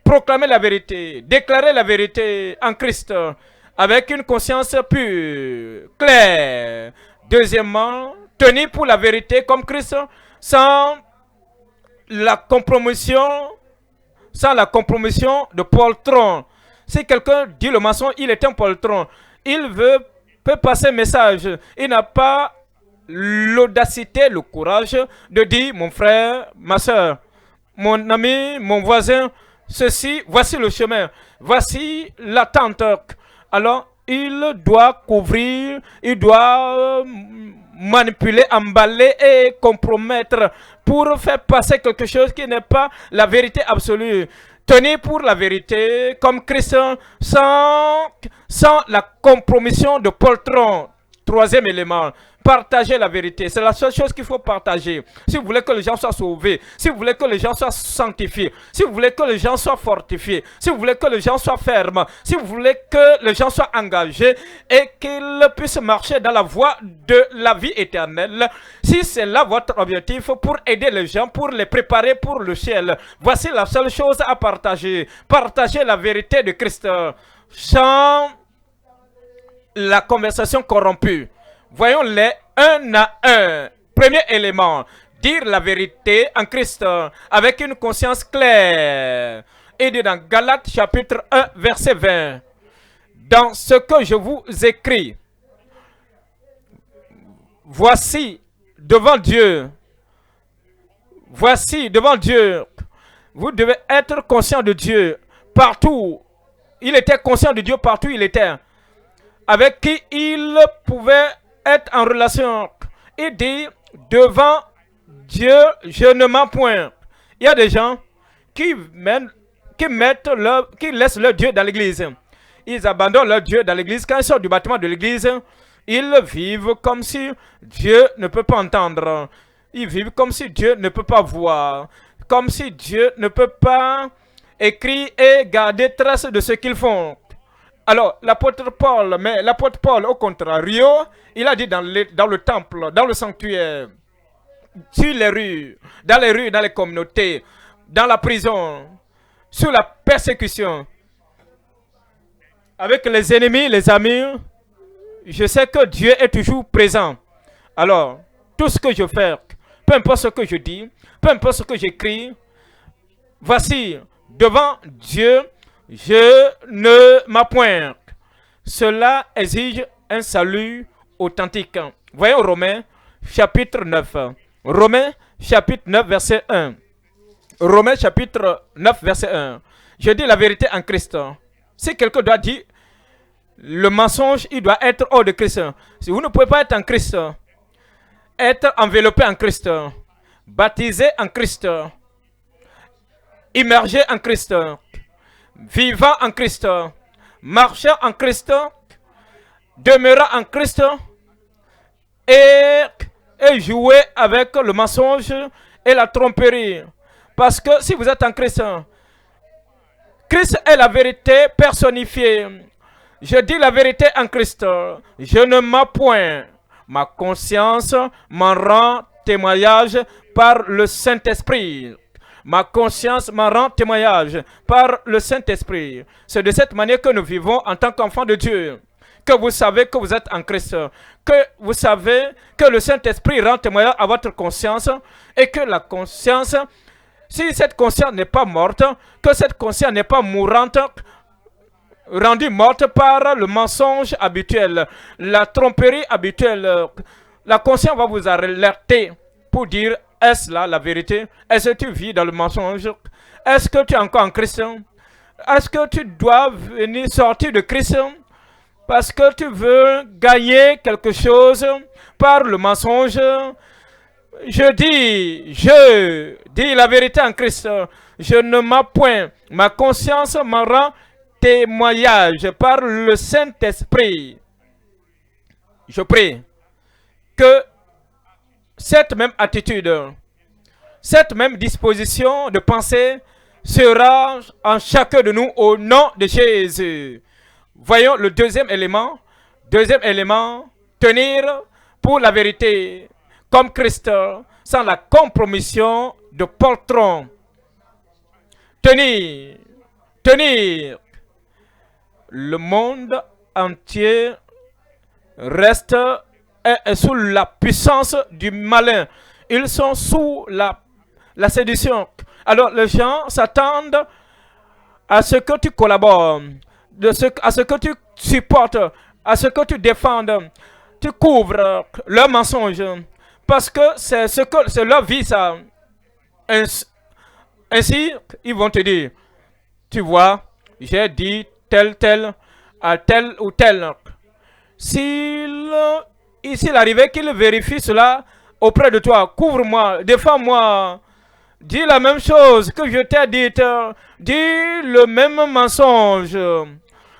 [SPEAKER 1] proclamer la vérité, déclarer la vérité en Christ avec une conscience pure, claire. Deuxièmement, tenir pour la vérité comme Christ sans la compromission de poltron. Si quelqu'un dit le mensonge, il est un poltron. Il peut passer un message. Il n'a pas l'audacité, le courage de dire, mon frère, ma soeur, mon ami, mon voisin, voici le chemin, voici l'attente. Alors, il doit couvrir, il doit manipuler, emballer et compromettre pour faire passer quelque chose qui n'est pas la vérité absolue. Tenir pour la vérité comme chrétien sans la compromission de poltron. Troisième élément, partager la vérité. C'est la seule chose qu'il faut partager. Si vous voulez que les gens soient sauvés, si vous voulez que les gens soient sanctifiés, si vous voulez que les gens soient fortifiés, si vous voulez que les gens soient fermes, si vous voulez que les gens soient engagés et qu'ils puissent marcher dans la voie de la vie éternelle, si c'est là votre objectif pour aider les gens, pour les préparer pour le ciel, voici la seule chose à partager. Partager la vérité de Christ sans la conversation corrompue. Voyons-les un à un. Premier élément, dire la vérité en Christ avec une conscience claire. Il dit dans Galates chapitre 1 verset 20. Dans ce que je vous écris, voici devant Dieu, vous devez être conscient de Dieu partout. Il était conscient de Dieu partout où il était. avec qui il pouvait être en relation. Il dit, devant Dieu, je ne mens point. Il y a des gens qui laissent leur Dieu dans l'église. Ils abandonnent leur Dieu dans l'église. Quand ils sortent du bâtiment de l'église, ils vivent comme si Dieu ne peut pas entendre. Ils vivent comme si Dieu ne peut pas voir. Comme si Dieu ne peut pas écrire et garder trace de ce qu'ils font. Alors, l'apôtre Paul, au contrario, il a dit dans le temple, dans le sanctuaire, sur les rues, dans les communautés, dans la prison, sur la persécution, avec les ennemis, les amis, je sais que Dieu est toujours présent. Alors, tout ce que je fais, peu importe ce que je dis, peu importe ce que j'écris, voici, devant Dieu, je ne m'appointe. Cela exige un salut authentique. Voyons Romains chapitre 9. Romains chapitre 9 verset 1. Romains chapitre 9 verset 1. Je dis la vérité en Christ. Si quelqu'un doit dire le mensonge, il doit être hors de Christ. Si vous ne pouvez pas être en Christ, être enveloppé en Christ, baptisé en Christ, immergé en Christ, vivant en Christ, marchant en Christ, demeurant en Christ et jouer avec le mensonge et la tromperie. Parce que si vous êtes en Christ, Christ est la vérité personnifiée. Je dis la vérité en Christ. Je ne mens point. Ma conscience m'en rend témoignage par le Saint-Esprit. Ma conscience m'en rend témoignage par le Saint-Esprit. C'est de cette manière que nous vivons en tant qu'enfants de Dieu. Que vous savez que vous êtes en Christ. Que vous savez que le Saint-Esprit rend témoignage à votre conscience. Et que la conscience, si cette conscience n'est pas morte, que cette conscience n'est pas mourante, rendue morte par le mensonge habituel, la tromperie habituelle, la conscience va vous alerter pour dire, est-ce là la vérité? Est-ce que tu vis dans le mensonge? Est-ce que tu es encore en Christ? Est-ce que tu dois venir sortir de Christ parce que tu veux gagner quelque chose par le mensonge? Je dis la vérité en Christ. Je ne mens point. Ma conscience m'en rend témoignage par le Saint-Esprit. Je prie que cette même attitude, cette même disposition de pensée sera en chacun de nous au nom de Jésus. Voyons le deuxième élément. Deuxième élément, tenir pour la vérité comme Christ, sans la compromission de poltron. Tenir. Le monde entier reste sous la puissance du malin. Ils sont sous la séduction. Alors les gens s'attendent à ce que tu collabores, à ce que tu supportes, à ce que tu défendes, tu couvres leurs mensonges. Parce que c'est leur vie ça. Ainsi, ils vont te dire, tu vois, j'ai dit tel à tel ou tel. S'il arrivait qu'il vérifie cela auprès de toi, couvre-moi, défends-moi, dis la même chose que je t'ai dit, dis le même mensonge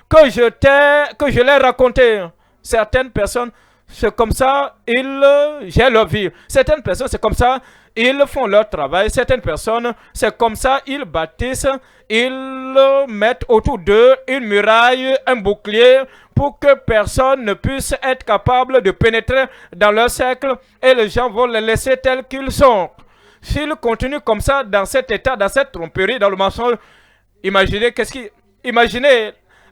[SPEAKER 1] que je l'ai raconté. Certaines personnes, c'est comme ça, ils gèrent leur vie. Certaines personnes, c'est comme ça, ils font leur travail. Certaines personnes, c'est comme ça, ils bâtissent, ils mettent autour d'eux une muraille, un bouclier, pour que personne ne puisse être capable de pénétrer dans leur cercle et les gens vont les laisser tels qu'ils sont. S'ils continuent comme ça, dans cet état, dans cette tromperie, dans le mensonge, imaginez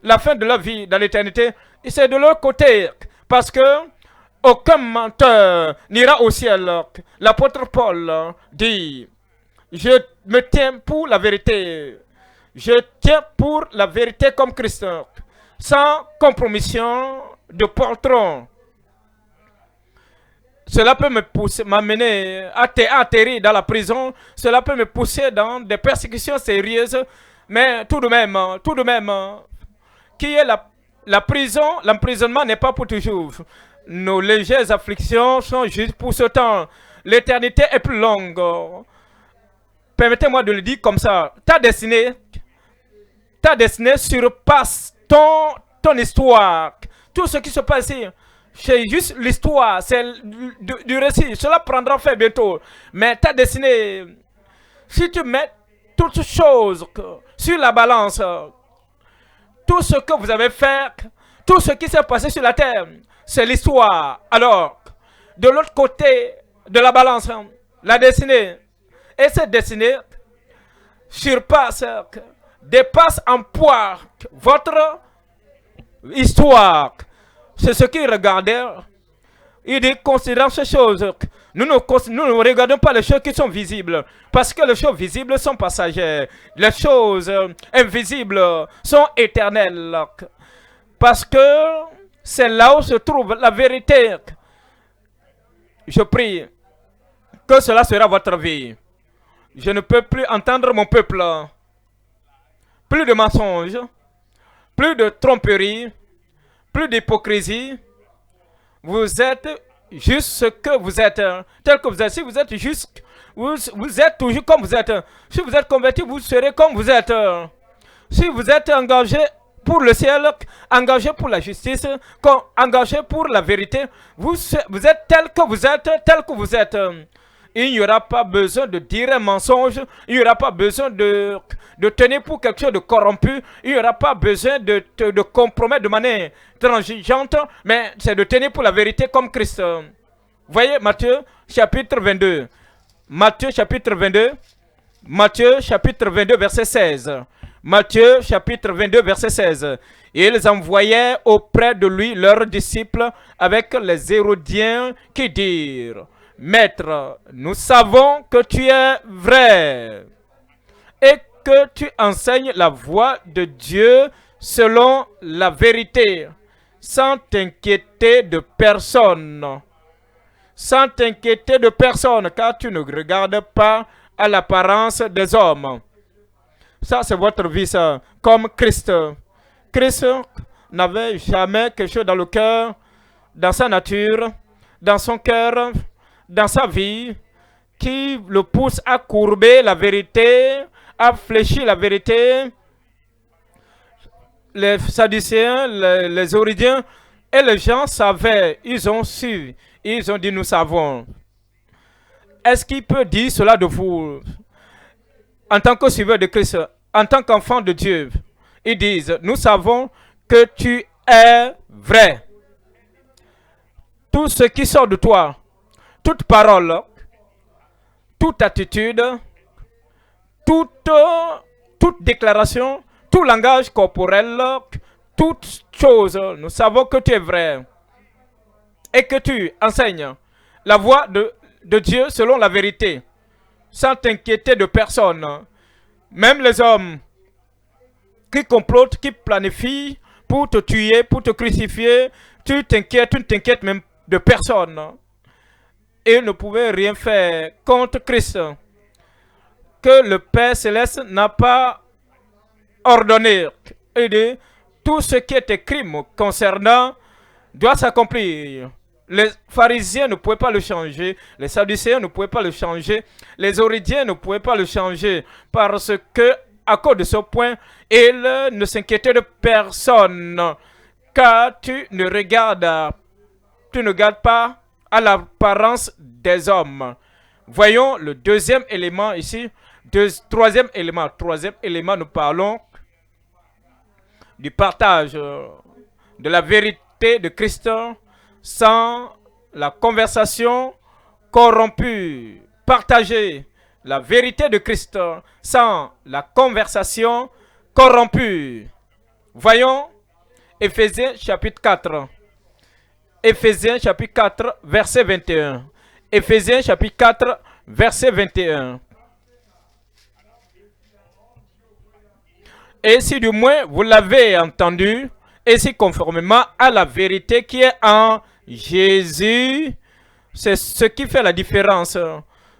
[SPEAKER 1] la fin de leur vie dans l'éternité. Et c'est de leur côté, parce que aucun menteur n'ira au ciel. L'apôtre Paul dit, je me tiens pour la vérité. Je tiens pour la vérité comme Christ, sans compromission de poltron. Cela peut m'amener à atterrir dans la prison. Cela peut me pousser dans des persécutions sérieuses. Mais tout de même, qui est La prison, l'emprisonnement n'est pas pour toujours. Nos légères afflictions sont juste pour ce temps. L'éternité est plus longue. Permettez-moi de le dire comme ça. Ta destinée surpasse ton histoire. Tout ce qui se passe ici, c'est juste l'histoire, c'est du récit. Cela prendra fin bientôt. Mais ta destinée, si tu mets toutes choses sur la balance, tout ce que vous avez fait, tout ce qui s'est passé sur la terre, c'est l'histoire. Alors, de l'autre côté de la balance, la destinée, et cette destinée surpasse, dépasse en poids votre histoire. C'est ce qu'il regardait. Il dit, considérant ces choses, nous ne regardons pas les choses qui sont visibles, parce que les choses visibles sont passagères. Les choses invisibles sont éternelles. Parce que c'est là où se trouve la vérité. Je prie que cela sera votre vie. Je ne peux plus entendre mon peuple. Plus de mensonges, plus de tromperie, plus d'hypocrisie. Vous êtes juste ce que vous êtes, tel que vous êtes. Si vous êtes juste, vous êtes toujours comme vous êtes. Si vous êtes converti, vous serez comme vous êtes. Si vous êtes engagé pour le ciel, engagé pour la justice, engagé pour la vérité, vous êtes tel que vous êtes, tel que vous êtes. Il n'y aura pas besoin de dire un mensonge, il n'y aura pas besoin de tenir pour quelque chose de corrompu, il n'y aura pas besoin de compromettre de manière transigeante, mais c'est de tenir pour la vérité comme Christ. Voyez Matthieu chapitre 22. Matthieu chapitre 22. Matthieu chapitre 22 verset 16. Matthieu chapitre 22 verset 16. Ils envoyaient auprès de lui leurs disciples avec les Hérodiens qui dirent: Maître, nous savons que tu es vrai et que tu enseignes la voie de Dieu selon la vérité, sans t'inquiéter de personne. Sans t'inquiéter de personne, car tu ne regardes pas à l'apparence des hommes. Ça, c'est votre vie, ça. Comme Christ. Christ n'avait jamais quelque chose dans le cœur, dans sa nature, dans son cœur, dans sa vie, qui le pousse à courber la vérité, à fléchir la vérité. Les Sadducéens, les Oridiens et les gens savaient, ils ont su, ils ont dit: nous savons. Est-ce qu'il peut dire cela de vous en tant que suiveur de Christ, en tant qu'enfant de Dieu? Ils disent: nous savons que tu es vrai. Tout ce qui sort de toi, toute parole, toute attitude, toute déclaration, tout langage corporel, toute chose, nous savons que tu es vrai et que tu enseignes la voie de Dieu selon la vérité, sans t'inquiéter de personne. Même les hommes qui complotent, qui planifient pour te tuer, pour te crucifier, tu ne t'inquiètes même de personne. Et ne pouvait rien faire contre Christ, que le Père Céleste n'a pas ordonné. Et de tout ce qui est écrit concernant doit s'accomplir. Les pharisiens ne pouvaient pas le changer, les sadducéens ne pouvaient pas le changer, les oridiens ne pouvaient pas le changer, parce que, à cause de ce point, ils ne s'inquiétaient de personne, car tu ne regardes pas à l'apparence des hommes. Voyons le deuxième élément ici. Troisième élément, nous parlons du partage de la vérité de Christ sans la conversation corrompue. Partager la vérité de Christ sans la conversation corrompue. Voyons Éphésiens chapitre 4. Éphésiens chapitre 4, verset 21. Éphésiens chapitre 4, verset 21. Et si du moins vous l'avez entendu, et si conformément à la vérité qui est en Jésus, c'est ce qui fait la différence.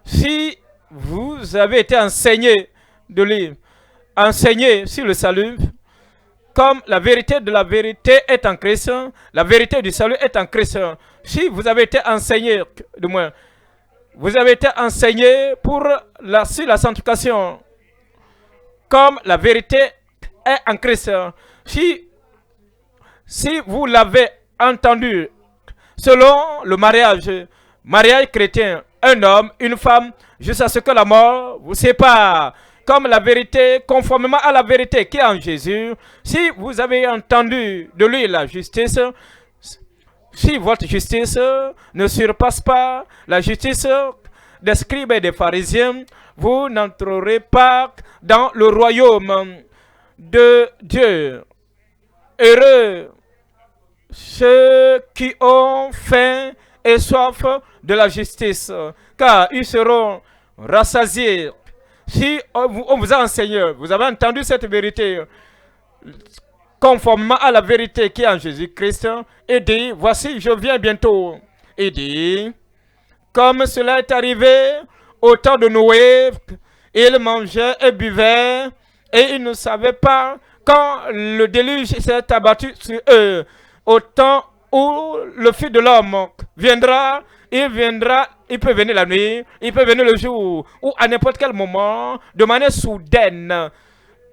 [SPEAKER 1] Si vous avez été enseigné de lui, enseigné sur le salut, comme la vérité de la vérité est en Christ, la vérité du salut est en Christ. Si vous avez été enseigné, du moins, vous avez été enseigné sur la sanctification, comme la vérité est en Christ. Si vous l'avez entendu selon le mariage chrétien, un homme, une femme, jusqu'à ce que la mort vous sépare, comme la vérité, conformément à la vérité qui est en Jésus, si vous avez entendu de lui la justice, si votre justice ne surpasse pas la justice des scribes et des pharisiens, vous n'entrerez pas dans le royaume de Dieu. Heureux ceux qui ont faim et soif de la justice, car ils seront rassasiés. Si on vous a enseigné, vous avez entendu cette vérité, conformément à la vérité qui est en Jésus-Christ, et dit, voici, je viens bientôt. Et dit, comme cela est arrivé au temps de Noé, il mangeait et buvait, et il ne savait pas quand le déluge s'est abattu sur eux. Au temps où le Fils de l'homme viendra, il peut venir la nuit, il peut venir le jour, ou à n'importe quel moment, de manière soudaine,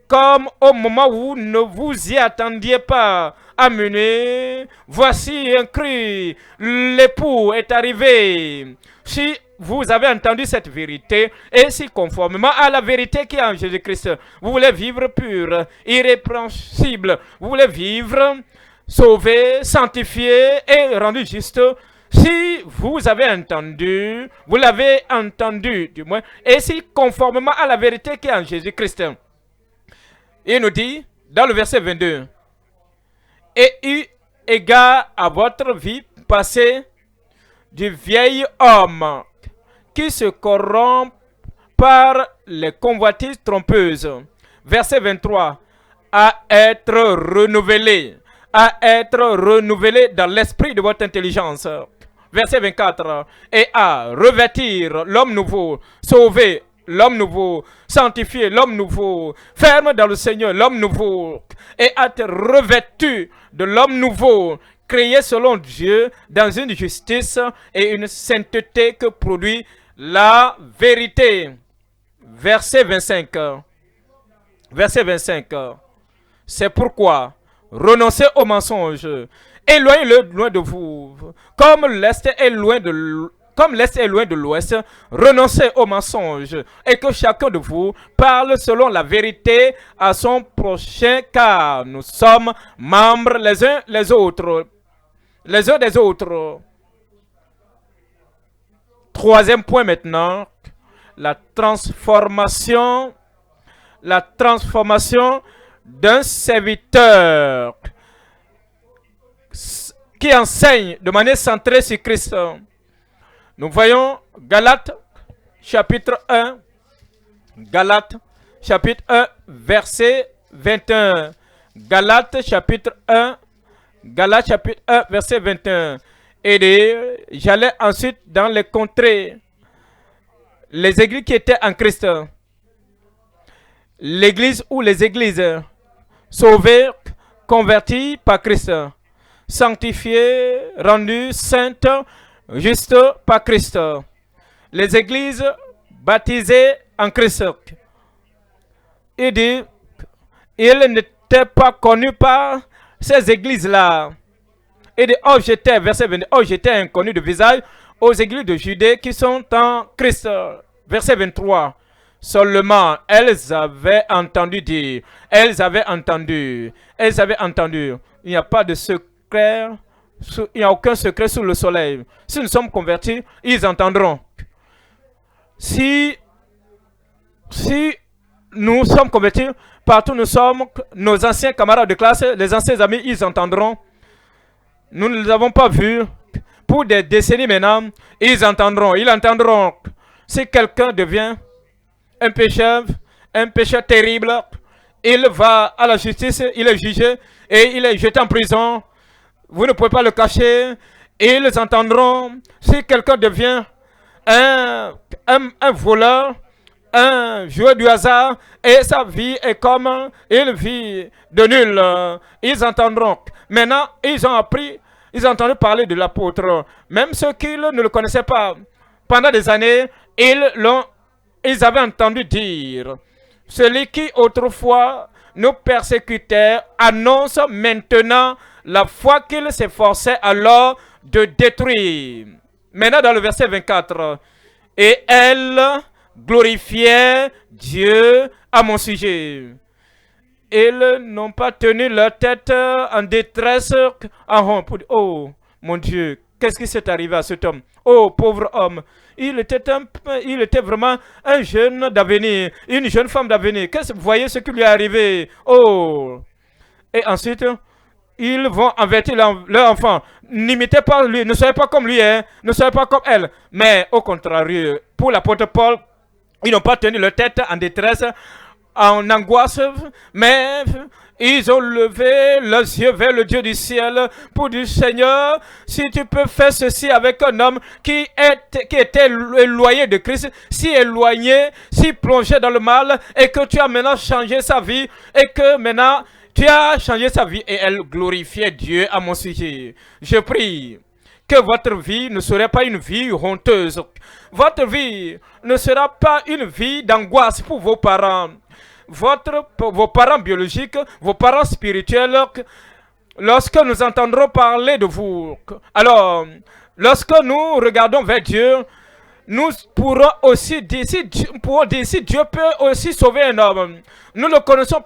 [SPEAKER 1] comme au moment où ne vous y attendiez pas à mener. Voici un cri, l'époux est arrivé. Si vous avez entendu cette vérité, et si conformément à la vérité qui est en Jésus-Christ, vous voulez vivre pur, irrépréhensible, vous voulez vivre sauvé, sanctifié et rendu juste, si vous avez entendu, vous l'avez entendu du moins, et si conformément à la vérité qui est en Jésus-Christ, il nous dit dans le verset 22, et eu égard à votre vie passée du vieil homme qui se corrompt par les convoitises trompeuses. Verset 23, à être renouvelé dans l'esprit de votre intelligence. Verset 24, et à revêtir l'homme nouveau, sauver l'homme nouveau, sanctifier l'homme nouveau, ferme dans le Seigneur l'homme nouveau, et à être revêtu de l'homme nouveau, créé selon Dieu dans une justice et une sainteté que produit la vérité. Verset 25. Verset 25. C'est pourquoi renoncez au mensonge, éloignez-le loin de vous, comme l'Est est loin de l'Ouest, renoncez au mensonge, et que chacun de vous parle selon la vérité à son prochain, car nous sommes membres les uns des autres. Troisième point maintenant, la transformation d'un serviteur qui enseigne de manière centrée sur Christ. Nous voyons Galates chapitre 1, verset 21. Galates chapitre 1, verset 21. Et j'allais ensuite dans les contrées, les églises qui étaient en Christ. L'église ou les églises sauvées, converties par Christ, sanctifiées, rendues saintes, justes par Christ. Les églises baptisées en Christ. Il dit, il n'était pas connu par ces églises-là. Il dit, oh j'étais, verset 22, oh j'étais inconnu de visage aux églises de Judée qui sont en Christ. Verset 23. Seulement, elles avaient entendu dire, elles avaient entendu. Il n'y a pas de secret, il n'y a aucun secret sous le soleil. Si nous sommes convertis, ils entendront. Si nous sommes convertis, partout nous sommes, nos anciens camarades de classe, les anciens amis, ils entendront. Nous ne les avons pas vus pour des décennies maintenant, ils entendront. Si quelqu'un devient un pécheur terrible, il va à la justice, il est jugé et il est jeté en prison. Vous ne pouvez pas le cacher. Ils entendront. Si quelqu'un devient un voleur, un joueur du hasard et sa vie est comme une vie de nul. Ils entendront. Maintenant, ils ont appris, ils ont entendu parler de l'apôtre. Même ceux qui ne le connaissaient pas, pendant des années, ils avaient entendu dire, celui qui autrefois nous persécutait annonce maintenant la foi qu'il s'efforçait alors de détruire. Maintenant dans le verset 24, et elle glorifiait Dieu à mon sujet. Ils n'ont pas tenu leur tête en détresse en rond pour dire, oh mon Dieu, qu'est-ce qui s'est arrivé à cet homme? Oh pauvre homme, il était vraiment un jeune d'avenir, une jeune femme d'avenir. Vous voyez ce qui lui est arrivé? Oh! Et ensuite, ils vont avertir leur enfant. N'imitez pas lui, ne soyez pas comme lui, hein, ne soyez pas comme elle. Mais au contraire, pour l'apôtre Paul, ils n'ont pas tenu leur tête en détresse, en angoisse, mais ils ont levé leurs yeux vers le Dieu du ciel pour dire, Seigneur, si tu peux faire ceci avec un homme qui était éloigné de Christ, si éloigné, si plongé dans le mal, et que tu as maintenant changé sa vie, et que maintenant tu as changé sa vie, et elle glorifiait Dieu à mon sujet. Je prie que votre vie ne sera pas une vie honteuse. Votre vie ne sera pas une vie d'angoisse pour vos parents. Vos parents biologiques, vos parents spirituels, lorsque nous entendrons parler de vous, alors, lorsque nous regardons vers Dieu, nous pourrons aussi dire, si Dieu peut aussi sauver un homme. Nous le connaissons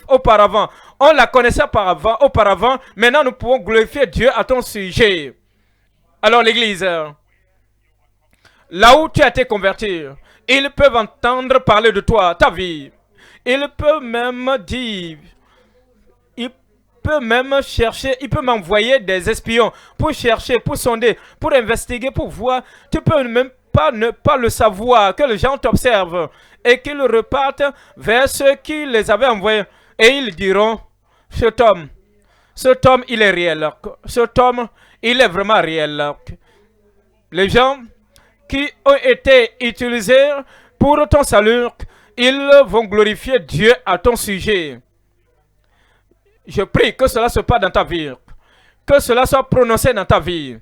[SPEAKER 1] auparavant, on la connaissait auparavant, maintenant nous pouvons glorifier Dieu à ton sujet. Alors l'église, là où tu as été converti, ils peuvent entendre parler de toi, ta vie. Ils peuvent même dire, ils peuvent même chercher, ils peuvent m'envoyer des espions pour chercher, pour sonder, pour investiguer, pour voir. Tu peux même pas ne pas le savoir, que les gens t'observent et qu'ils repartent vers ceux qui les avaient envoyés. Et ils diront, cet homme, il est réel. Cet homme, il est vraiment réel. Les gens qui ont été utilisés pour ton salut, ils vont glorifier Dieu à ton sujet. Je prie que cela se passe dans ta vie. Que cela soit prononcé dans ta vie.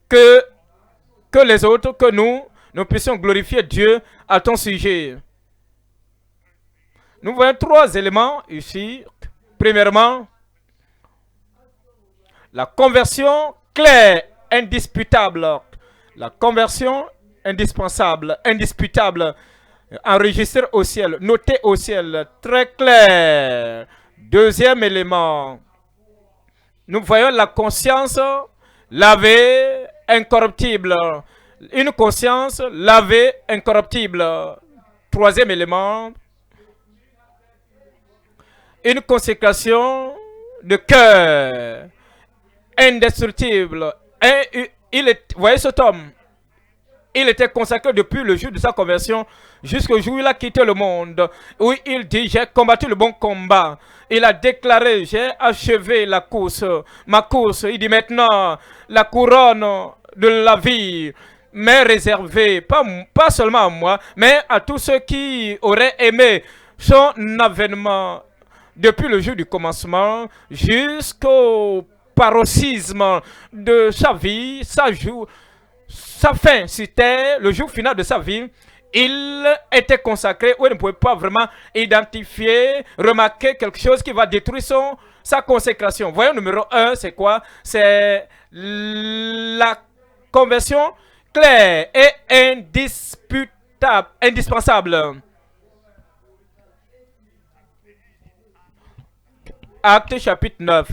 [SPEAKER 1] Que les autres, que nous puissions glorifier Dieu à ton sujet. Nous voyons trois éléments ici. Premièrement, la conversion claire, indisputable. La conversion indispensable, indisputable. Enregistré au ciel, noté au ciel, très clair. Deuxième élément, nous voyons la conscience lavée, incorruptible. Une conscience lavée, incorruptible. Troisième élément, une consécration de cœur, indestructible. Voyez cet homme. Il était consacré depuis le jour de sa conversion jusqu'au jour où il a quitté le monde. Où il dit, j'ai combattu le bon combat. Il a déclaré, j'ai achevé la course, ma course. Il dit maintenant, la couronne de la vie m'est réservée, pas seulement à moi, mais à tous ceux qui auraient aimé son avènement depuis le jour du commencement jusqu'au paroxysme de sa vie, sa fin, c'était le jour final de sa vie. Il était consacré où il ne pouvait pas vraiment identifier, remarquer quelque chose qui va détruire sa consécration. Voyons numéro 1, c'est quoi? C'est la conversion claire et indispensable. Acte chapitre 9.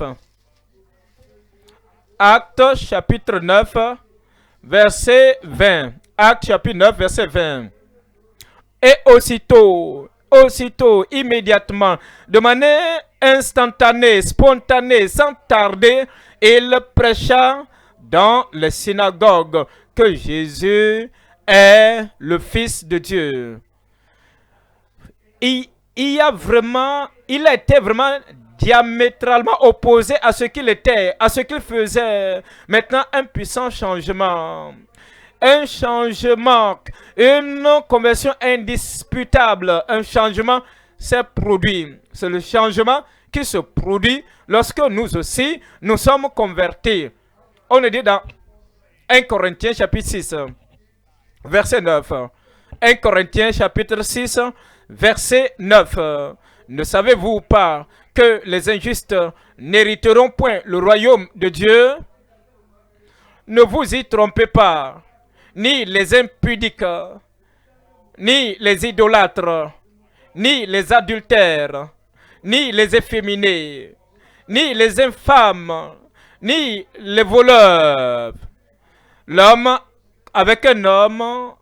[SPEAKER 1] Acte chapitre 9. Verset 20. Acte chapitre 9, verset 20. Et aussitôt, immédiatement, de manière instantanée, spontanée, sans tarder, il prêcha dans les synagogues que Jésus est le Fils de Dieu. Il a été vraiment diamétralement opposé à ce qu'il était, à ce qu'il faisait. Maintenant, un puissant changement. un changement, une conversion indisputable. Un changement s'est produit. C'est le changement qui se produit lorsque nous aussi, nous sommes convertis. On est dit dans 1 Corinthiens chapitre 6, verset 9. 1 Corinthiens chapitre 6, verset 9. Ne savez-vous pas que les injustes n'hériteront point le royaume de Dieu? Ne vous y trompez pas, ni les impudiques, ni les idolâtres, ni les adultères, ni les efféminés, ni les infâmes, ni les voleurs. L'homme avec un homme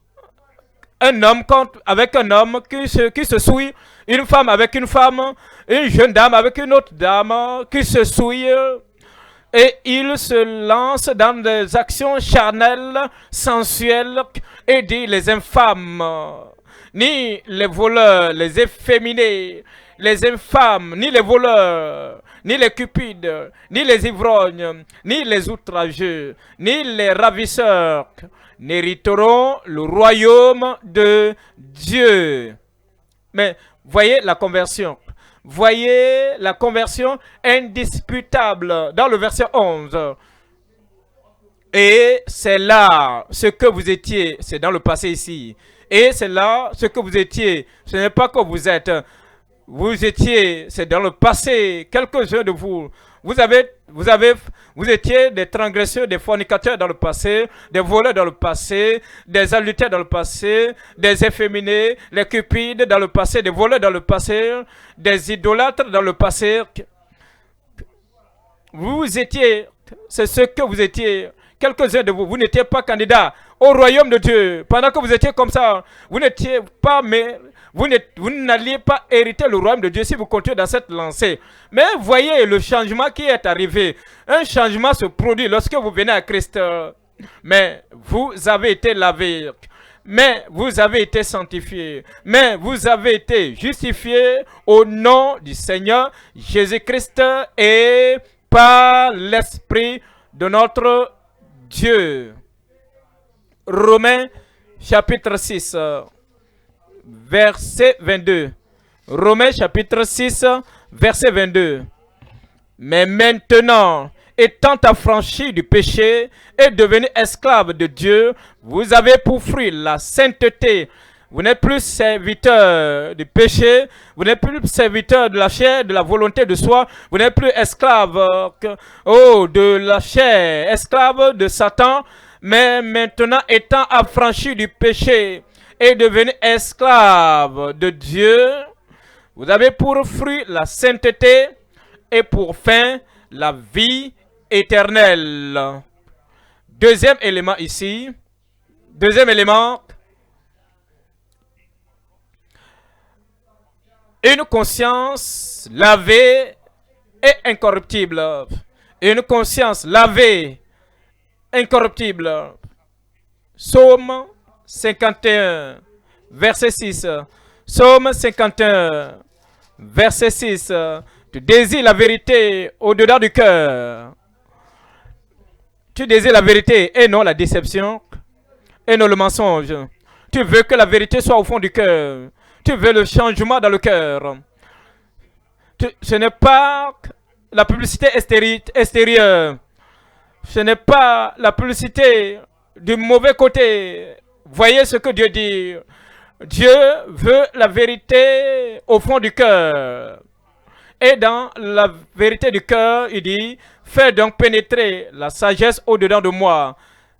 [SPEAKER 1] avec un homme qui se souille, une femme avec une femme, une jeune dame avec une autre dame qui se souille, et il se lance dans des actions charnelles, sensuelles, et dit les infâmes, ni les voleurs, les efféminés, les infâmes, ni les voleurs, ni les cupides, ni les ivrognes, ni les outrageux, ni les ravisseurs n'hériteront le royaume de Dieu. Mais voyez la conversion. Voyez la conversion indisputable dans le verset 11. Et c'est là ce que vous étiez, c'est dans le passé ici. Et c'est là ce que vous étiez, ce n'est pas que vous êtes. Vous étiez, c'est dans le passé, quelques-uns de vous. Vous étiez des transgresseurs, des fornicateurs dans le passé, des voleurs dans le passé, des adultères dans le passé, des efféminés, les cupides dans le passé, des voleurs dans le passé, des idolâtres dans le passé. Vous étiez, c'est ce que vous étiez. Quelques-uns de vous, vous n'étiez pas candidats au royaume de Dieu. Pendant que vous étiez comme ça, vous n'étiez pas, mais vous n'alliez pas hériter le royaume de Dieu si vous continuez dans cette lancée. Mais voyez le changement qui est arrivé. Un changement se produit lorsque vous venez à Christ. Mais vous avez été lavés. Mais vous avez été sanctifiés. Mais vous avez été justifiés au nom du Seigneur Jésus-Christ et par l'Esprit de notre Dieu. Romains chapitre 6, verset 22. Romains chapitre 6, verset 22. Mais maintenant, étant affranchis du péché et devenus esclaves de Dieu, vous avez pour fruit la sainteté. Vous n'êtes plus serviteur du péché, vous n'êtes plus serviteur de la chair, de la volonté de soi, vous n'êtes plus esclave de la chair, esclave de Satan, mais maintenant étant affranchis du péché et devenu esclave de Dieu, vous avez pour fruit la sainteté et pour fin la vie éternelle. Deuxième élément ici, deuxième élément, une conscience lavée et incorruptible. Une conscience lavée, incorruptible. Psaume 51, verset 6. Psaume 51, verset 6. Tu désires la vérité au-dedans du cœur. Tu désires la vérité et non la déception et non le mensonge. Tu veux que la vérité soit au fond du cœur. Tu veux le changement dans le cœur. Ce n'est pas la publicité extérieure. Ce n'est pas la publicité du mauvais côté. Voyez ce que Dieu dit. Dieu veut la vérité au fond du cœur. Et dans la vérité du cœur, il dit, fais donc pénétrer la sagesse au-dedans de moi.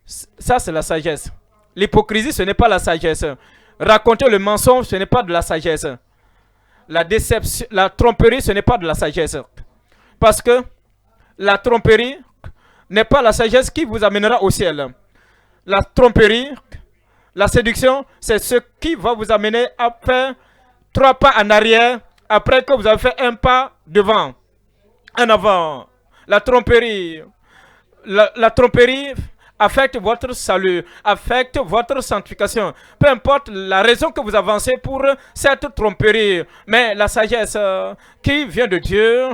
[SPEAKER 1] Ça, c'est la sagesse. L'hypocrisie, ce n'est pas la sagesse. Raconter le mensonge, ce n'est pas de la sagesse. La déception, la tromperie, ce n'est pas de la sagesse. Parce que la tromperie n'est pas la sagesse qui vous amènera au ciel. La tromperie, la séduction, c'est ce qui va vous amener à faire 3 pas en arrière après que vous avez fait un pas devant, en avant. La tromperie affecte votre salut, affecte votre sanctification. Peu importe la raison que vous avancez pour cette tromperie, mais la sagesse qui vient de Dieu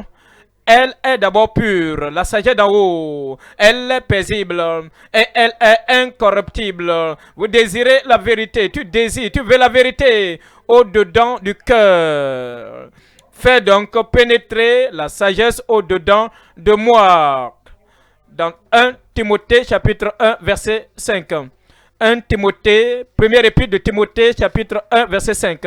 [SPEAKER 1] Elle est d'abord pure, la sagesse d'en haut. Elle est paisible et elle est incorruptible. Vous désirez la vérité, tu désires, tu veux la vérité au-dedans du cœur. Fais donc pénétrer la sagesse au-dedans de moi. Dans 1 Timothée chapitre 1 verset 5. 1 Timothée, première épître de Timothée chapitre 1 verset 5.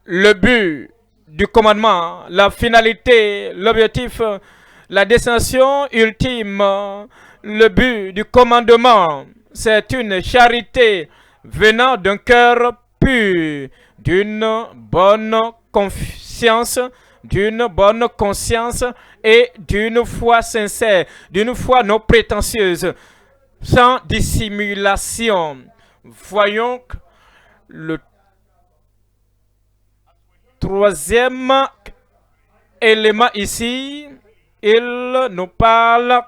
[SPEAKER 1] Le but du commandement, la finalité, l'objectif, la destination ultime, le but du commandement, c'est une charité venant d'un cœur pur, d'une bonne conscience, et d'une foi sincère, d'une foi non prétentieuse, sans dissimulation. Voyons le troisième élément ici, il nous parle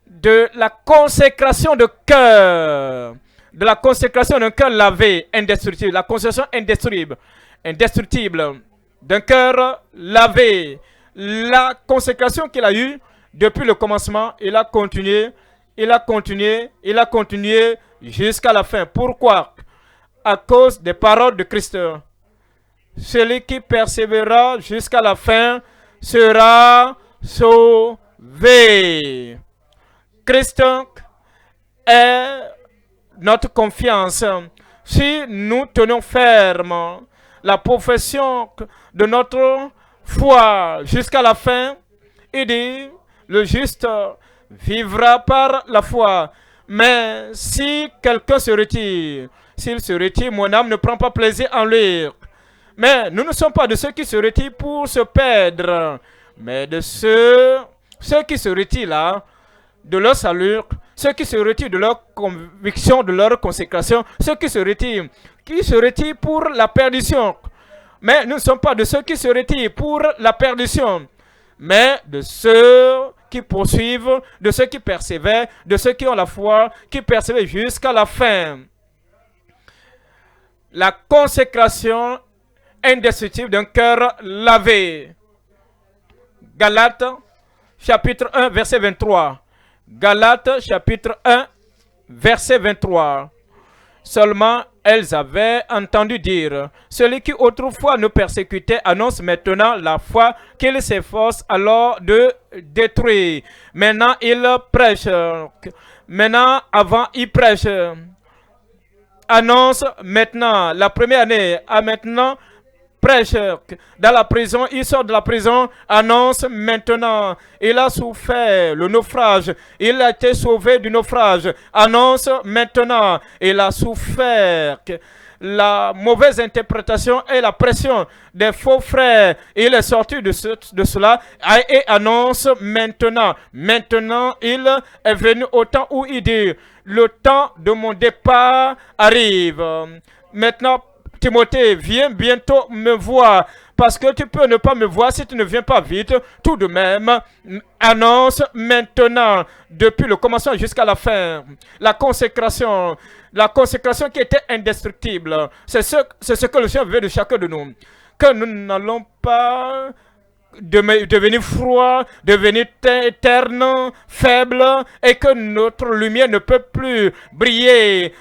[SPEAKER 1] de la consécration de cœur, de la consécration d'un cœur lavé, indestructible, la consécration indestructible d'un cœur lavé, la consécration qu'il a eue depuis le commencement, il a continué jusqu'à la fin. Pourquoi? À cause des paroles de Christ. Celui qui persévérera jusqu'à la fin sera sauvé. Christ est notre confiance. Si nous tenons ferme la profession de notre foi jusqu'à la fin, il dit, le juste vivra par la foi. Mais si quelqu'un se retire, s'il se retire, mon âme ne prend pas plaisir en lui. Mais nous ne sommes pas de ceux qui se retirent pour se perdre, mais de ceux qui se retirent là, de leur salut, ceux qui se retirent de leur conviction, de leur consécration, ceux qui se retirent pour la perdition. Mais nous ne sommes pas de ceux qui se retirent pour la perdition, mais de ceux qui poursuivent, de ceux qui persévèrent, de ceux qui ont la foi, qui persévèrent jusqu'à la fin. La consécration indestructible d'un cœur lavé. Galates chapitre 1 verset 23. Galates chapitre 1 verset 23. Seulement elles avaient entendu dire, celui qui autrefois nous persécutait annonce maintenant la foi qu'il s'efforce alors de détruire. Maintenant il prêche. Maintenant avant il prêche. Annonce maintenant. La première année à maintenant prêche. Dans la prison, il sort de la prison, annonce maintenant. Il a souffert le naufrage. Il a été sauvé du naufrage. Annonce maintenant. Il a souffert la mauvaise interprétation et la pression des faux frères. Il est sorti de cela et annonce maintenant. Maintenant, il est venu au temps où il dit, le temps de mon départ arrive. Maintenant, Timothée, viens bientôt me voir, parce que tu peux ne pas me voir si tu ne viens pas vite. Tout de même, annonce maintenant, depuis le commencement jusqu'à la fin, la consécration qui était indestructible. C'est ce que le Seigneur veut de chacun de nous. Que nous n'allons pas devenir froid, devenir terne, faible, et que notre lumière ne peut plus briller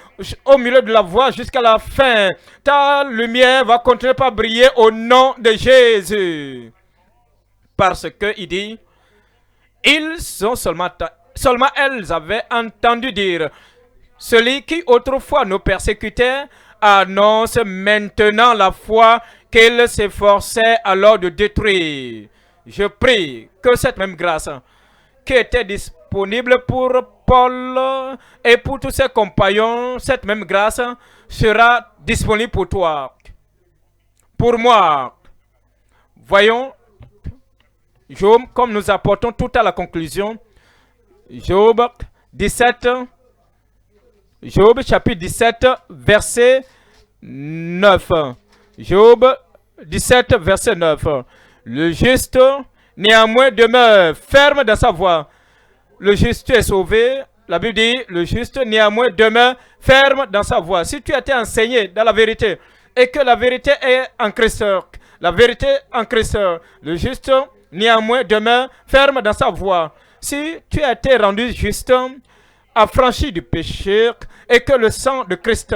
[SPEAKER 1] au milieu de la voie jusqu'à la fin. Ta lumière va continuer par briller au nom de Jésus. Parce que il dit, ils sont seulement elles avaient entendu dire, celui qui autrefois nous persécutait annonce maintenant la foi qu'il s'efforçait alors de détruire. Je prie que cette même grâce qui était disponible pour Paul et pour tous ses compagnons, cette même grâce sera disponible pour toi, pour moi. Voyons, Job, comme nous apportons tout à la conclusion, Job 17, Job chapitre 17, verset 9. Job 17, verset 9. Le juste, néanmoins, demeure ferme dans sa voie. Le juste est sauvé. La Bible dit, le juste, néanmoins, demeure ferme dans sa voie. Si tu as été enseigné dans la vérité et que la vérité est en Christ, la vérité en Christ. Le juste, néanmoins, demeure ferme dans sa voie. Si tu as été rendu juste, affranchi du péché, et que le sang de Christ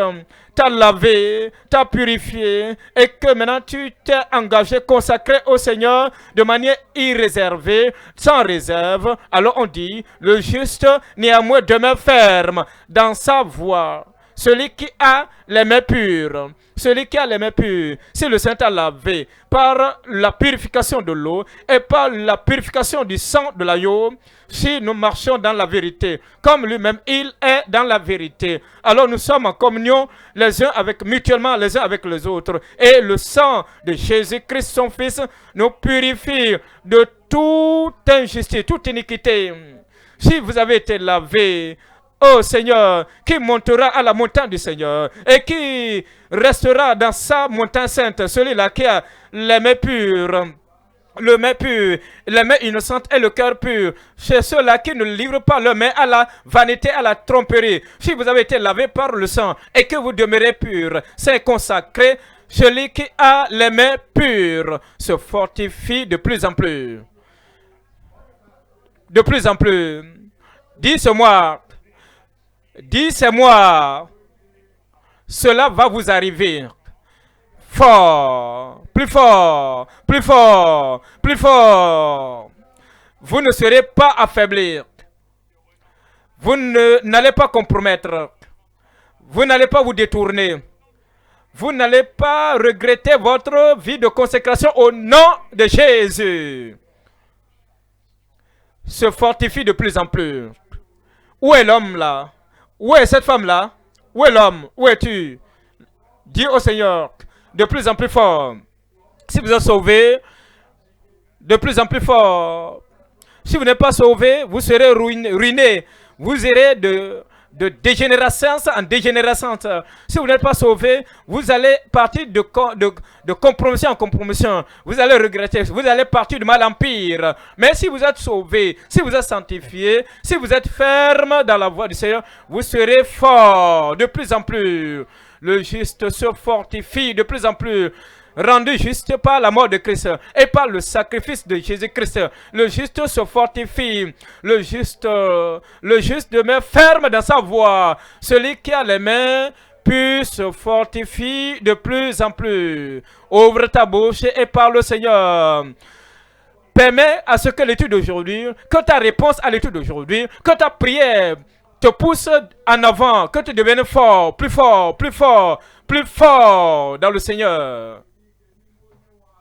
[SPEAKER 1] t'a lavé, t'a purifié, et que maintenant tu t'es engagé, consacré au Seigneur de manière irréservée, sans réserve, alors on dit, le juste néanmoins demeure ferme dans sa voie. Celui qui a les mains pures, celui qui a les mains pures, si le Saint a lavé par la purification de l'eau et par la purification du sang de l'agneau, si nous marchons dans la vérité, comme lui-même il est dans la vérité, alors nous sommes en communion les uns avec mutuellement les uns avec les autres. Et le sang de Jésus-Christ, son Fils, nous purifie de toute injustice, toute iniquité. Si vous avez été lavé, ô Seigneur, qui montera à la montagne du Seigneur et qui restera dans sa montagne sainte, celui-là qui a les mains pures, le main pur, les mains innocentes et le cœur pur. C'est ceux-là qui ne livrent pas leurs mains à la vanité, à la tromperie. Si vous avez été lavé par le sang et que vous demeurez pur, c'est consacré. Celui qui a les mains pures se fortifie de plus en plus. De plus en plus. Dis c'est moi. Dis c'est moi. Cela va vous arriver. Fort, plus fort, plus fort, plus fort. Vous ne serez pas affaiblis. Vous n'allez pas compromettre. Vous n'allez pas vous détourner. Vous n'allez pas regretter votre vie de consécration au nom de Jésus. Se fortifie de plus en plus. Où est l'homme là? Où est cette femme là? Où est l'homme? Où es-tu? Dis au Seigneur, de plus en plus fort. Si vous êtes sauvé, de plus en plus fort. Si vous n'êtes pas sauvé, vous serez ruiné. Vous irez de dégénérescence en dégénérescence. Si vous n'êtes pas sauvé, vous allez partir de compromission en compromission. Vous allez regretter. Vous allez partir de mal en pire. Mais si vous êtes sauvé, si vous êtes sanctifié, si vous êtes ferme dans la voie du Seigneur, vous serez fort de plus en plus. Le juste se fortifie de plus en plus, rendu juste par la mort de Christ et par le sacrifice de Jésus-Christ. Le juste se fortifie, le juste demeure ferme dans sa voie. Celui qui a les mains pures se fortifie de plus en plus. Ouvre ta bouche et parle au Seigneur. Permets à ce que l'étude d'aujourd'hui, que ta réponse à l'étude d'aujourd'hui, que ta prière te pousse en avant, que tu deviennes fort, plus fort, plus fort, plus fort dans le Seigneur.